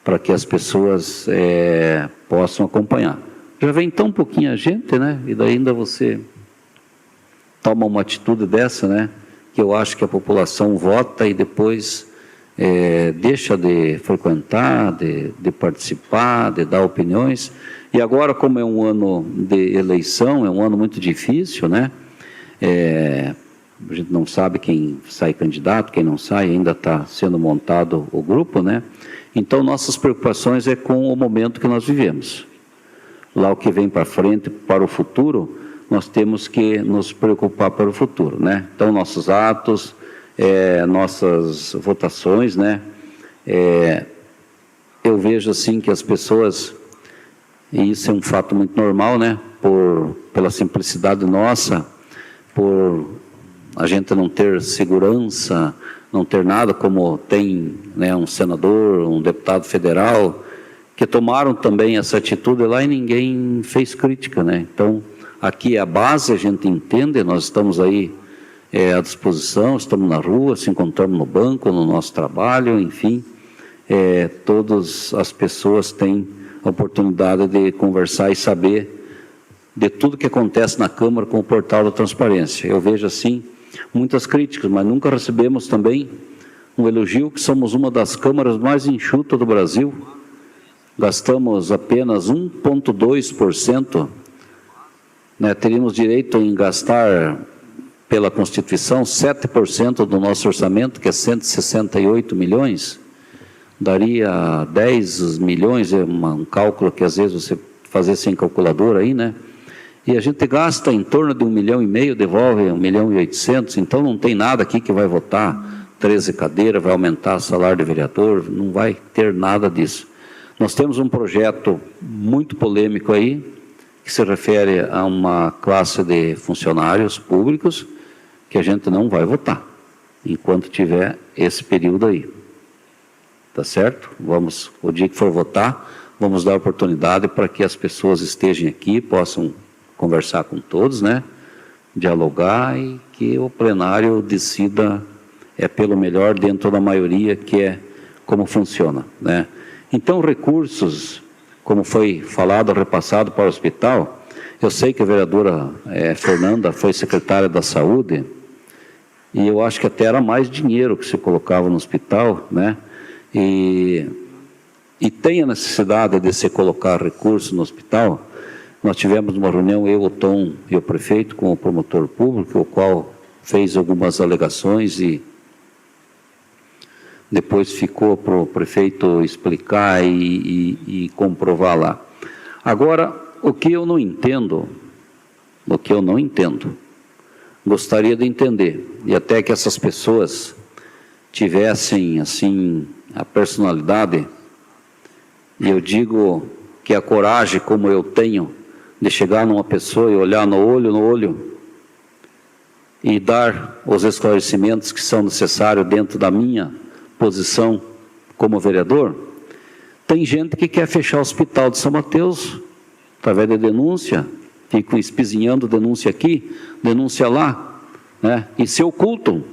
Para que as pessoas possam acompanhar. Já vem tão pouquinha gente, né? E daí ainda você toma uma atitude dessa, né? Que eu acho que a população vota e depois deixa de frequentar, de participar, de dar opiniões. E agora, como é um ano de eleição, é um ano muito difícil, né? A gente não sabe quem sai candidato, quem não sai, ainda está sendo montado o grupo, né? Então, nossas preocupações é com o momento que nós vivemos. Lá o que vem para frente, para o futuro, nós temos que nos preocupar para o futuro, né? Então, nossos atos, nossas votações, né? Eu vejo assim que as pessoas, e isso é um fato muito normal, né? Pela simplicidade nossa, por a gente não ter segurança, não ter nada, como tem, né, um senador, um deputado federal, que tomaram também essa atitude lá e ninguém fez crítica, né? Então, aqui é a base, a gente entende, nós estamos aí à disposição, estamos na rua, se encontramos no banco, no nosso trabalho, enfim, todas as pessoas têm a oportunidade de conversar e saber de tudo que acontece na Câmara com o portal da transparência. Eu vejo assim muitas críticas, mas nunca recebemos também um elogio, que somos uma das câmaras mais enxutas do Brasil. Gastamos apenas 1,2%, né? Teríamos direito em gastar, pela Constituição, 7% do nosso orçamento, que é 168 milhões, daria 10 milhões, um cálculo que às vezes você fazer sem calculadora aí, né? E a gente gasta em torno de 1,5 milhão, devolve 1,8 milhão, então não tem nada aqui que vai votar 13 cadeiras, vai aumentar o salário de vereador, não vai ter nada disso. Nós temos um projeto muito polêmico aí, que se refere a uma classe de funcionários públicos, que a gente não vai votar, enquanto tiver esse período aí. Tá certo? Vamos, o dia que for votar, vamos dar oportunidade para que as pessoas estejam aqui, possam conversar com todos, né? Dialogar e que o plenário decida pelo melhor dentro da maioria, que é como funciona, né? Então, recursos, como foi falado, repassado para o hospital, eu sei que a vereadora Fernanda foi secretária da Saúde, e eu acho que até era mais dinheiro que se colocava no hospital, né? E tem a necessidade de se colocar recursos no hospital. Nós tivemos uma reunião, eu, o Tom e o prefeito, com o promotor público, o qual fez algumas alegações e depois ficou para o prefeito explicar e comprovar lá. Agora, o que eu não entendo, gostaria de entender, e até que essas pessoas tivessem, assim, a personalidade, e eu digo que a coragem, como eu tenho, de chegar numa pessoa e olhar no olho, e dar os esclarecimentos que são necessários dentro da minha posição como vereador. Tem gente que quer fechar o hospital de São Mateus, através de denúncia, ficam espizinhando denúncia aqui, denúncia lá, né? E se ocultam.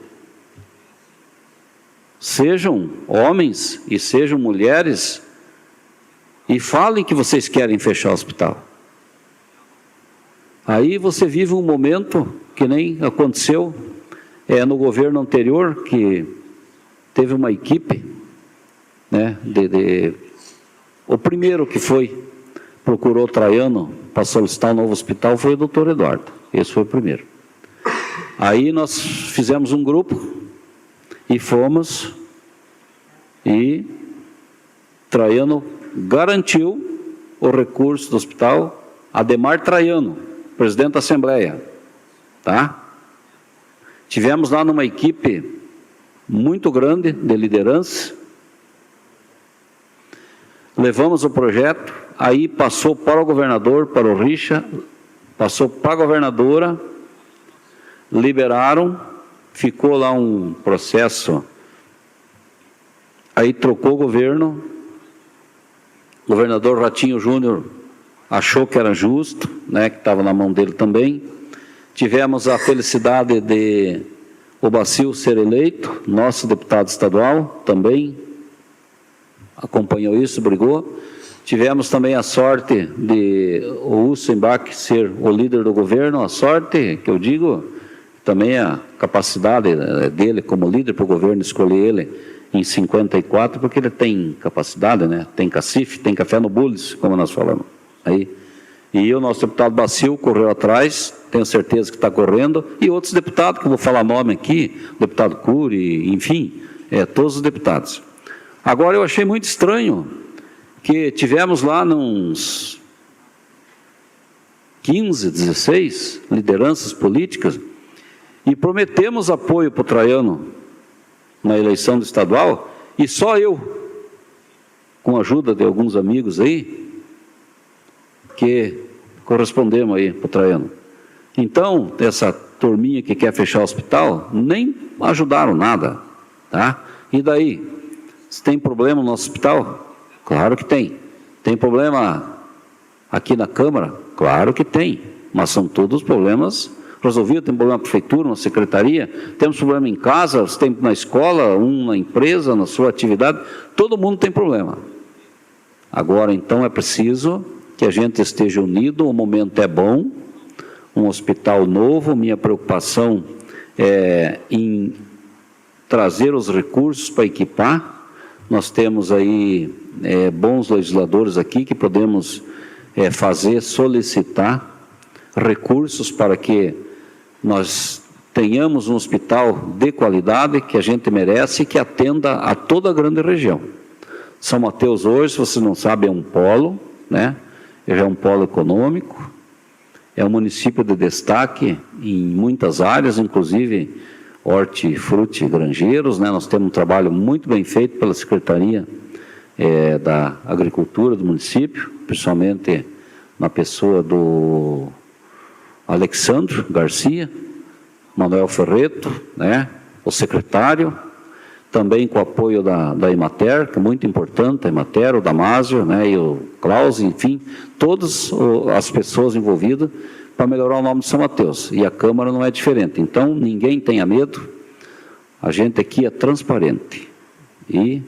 Sejam homens e sejam mulheres, e falem que vocês querem fechar o hospital. Aí você vive um momento que nem aconteceu no governo anterior, que teve uma equipe, né, o primeiro que procurou Traiano para solicitar um novo hospital foi o doutor Eduardo. Esse foi o primeiro. Aí nós fizemos um grupo e fomos, e Traiano garantiu o recurso do hospital, Ademar Traiano, presidente da Assembleia, tá? Tivemos lá numa equipe muito grande de liderança, levamos o projeto, aí passou para o governador, para o Richa, passou para a governadora, liberaram, ficou lá um processo, aí trocou o governo, o governador Ratinho Júnior achou que era justo, né, que estava na mão dele também. Tivemos a felicidade de o Bacil ser eleito, nosso deputado estadual, também acompanhou isso, brigou. Tivemos também a sorte de o Ussenbach ser o líder do governo, a sorte, que eu digo, também a capacidade dele como líder para o governo escolher ele em 54, porque ele tem capacidade, né? Tem cacife, tem café no Bullis, como nós falamos. Aí, e o nosso deputado Bacil correu atrás, tenho certeza que está correndo, e outros deputados, que eu vou falar nome aqui, deputado Cury, enfim, todos os deputados. Agora, eu achei muito estranho que tivemos lá uns 15, 16 lideranças políticas e prometemos apoio para o Traiano na eleição do estadual, e só eu, com a ajuda de alguns amigos aí, que correspondemos aí para o Traiano. Então, essa turminha que quer fechar o hospital, nem ajudaram nada, tá? E daí? Se tem problema no nosso hospital? Claro que tem. Tem problema aqui na Câmara? Claro que tem. Mas são todos problemas resolvidos. Tem problema na prefeitura, na secretaria, temos problema em casa, tem na escola, na empresa, na sua atividade, todo mundo tem problema. Agora, então, é preciso que a gente esteja unido, o momento é bom, um hospital novo, minha preocupação é em trazer os recursos para equipar. Nós temos aí bons legisladores aqui que podemos solicitar recursos para que nós tenhamos um hospital de qualidade que a gente merece e que atenda a toda a grande região. São Mateus hoje, se você não sabe, é um polo, né? É um polo econômico, é um município de destaque em muitas áreas, inclusive hortifruti granjeiros, né? Nós temos um trabalho muito bem feito pela Secretaria da Agricultura do município, principalmente na pessoa do Alexandre Garcia, Manuel Ferreto, né? O secretário, também com o apoio da Emater, que é muito importante, a Emater, o Damásio, né, e o Klaus, enfim, todas as pessoas envolvidas para melhorar o nome de São Mateus. E a Câmara não é diferente. Então, ninguém tenha medo, a gente aqui é transparente. E,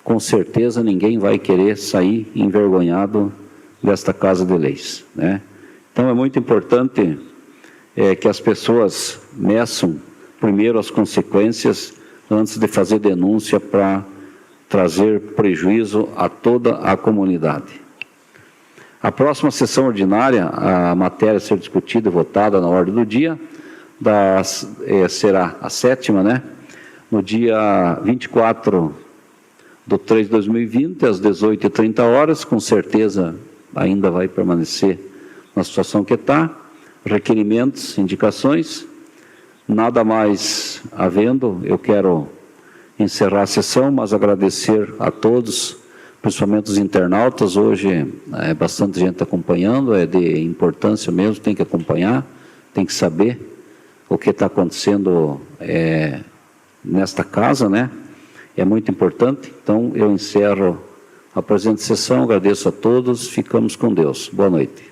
com certeza, ninguém vai querer sair envergonhado desta Casa de Leis, né? Então, é muito importante que as pessoas meçam primeiro as consequências antes de fazer denúncia para trazer prejuízo a toda a comunidade. A próxima sessão ordinária, a matéria a ser discutida e votada na ordem do dia, será a 7ª, né? No dia 24/3/2020, às 18h30, com certeza ainda vai permanecer na situação que está. Requerimentos, indicações. Nada mais havendo, eu quero encerrar a sessão, mas agradecer a todos, principalmente os internautas. Hoje é bastante gente acompanhando, é de importância mesmo, tem que acompanhar, tem que saber o que está acontecendo nesta casa, né? É muito importante. Então, eu encerro a presente sessão, agradeço a todos, ficamos com Deus. Boa noite.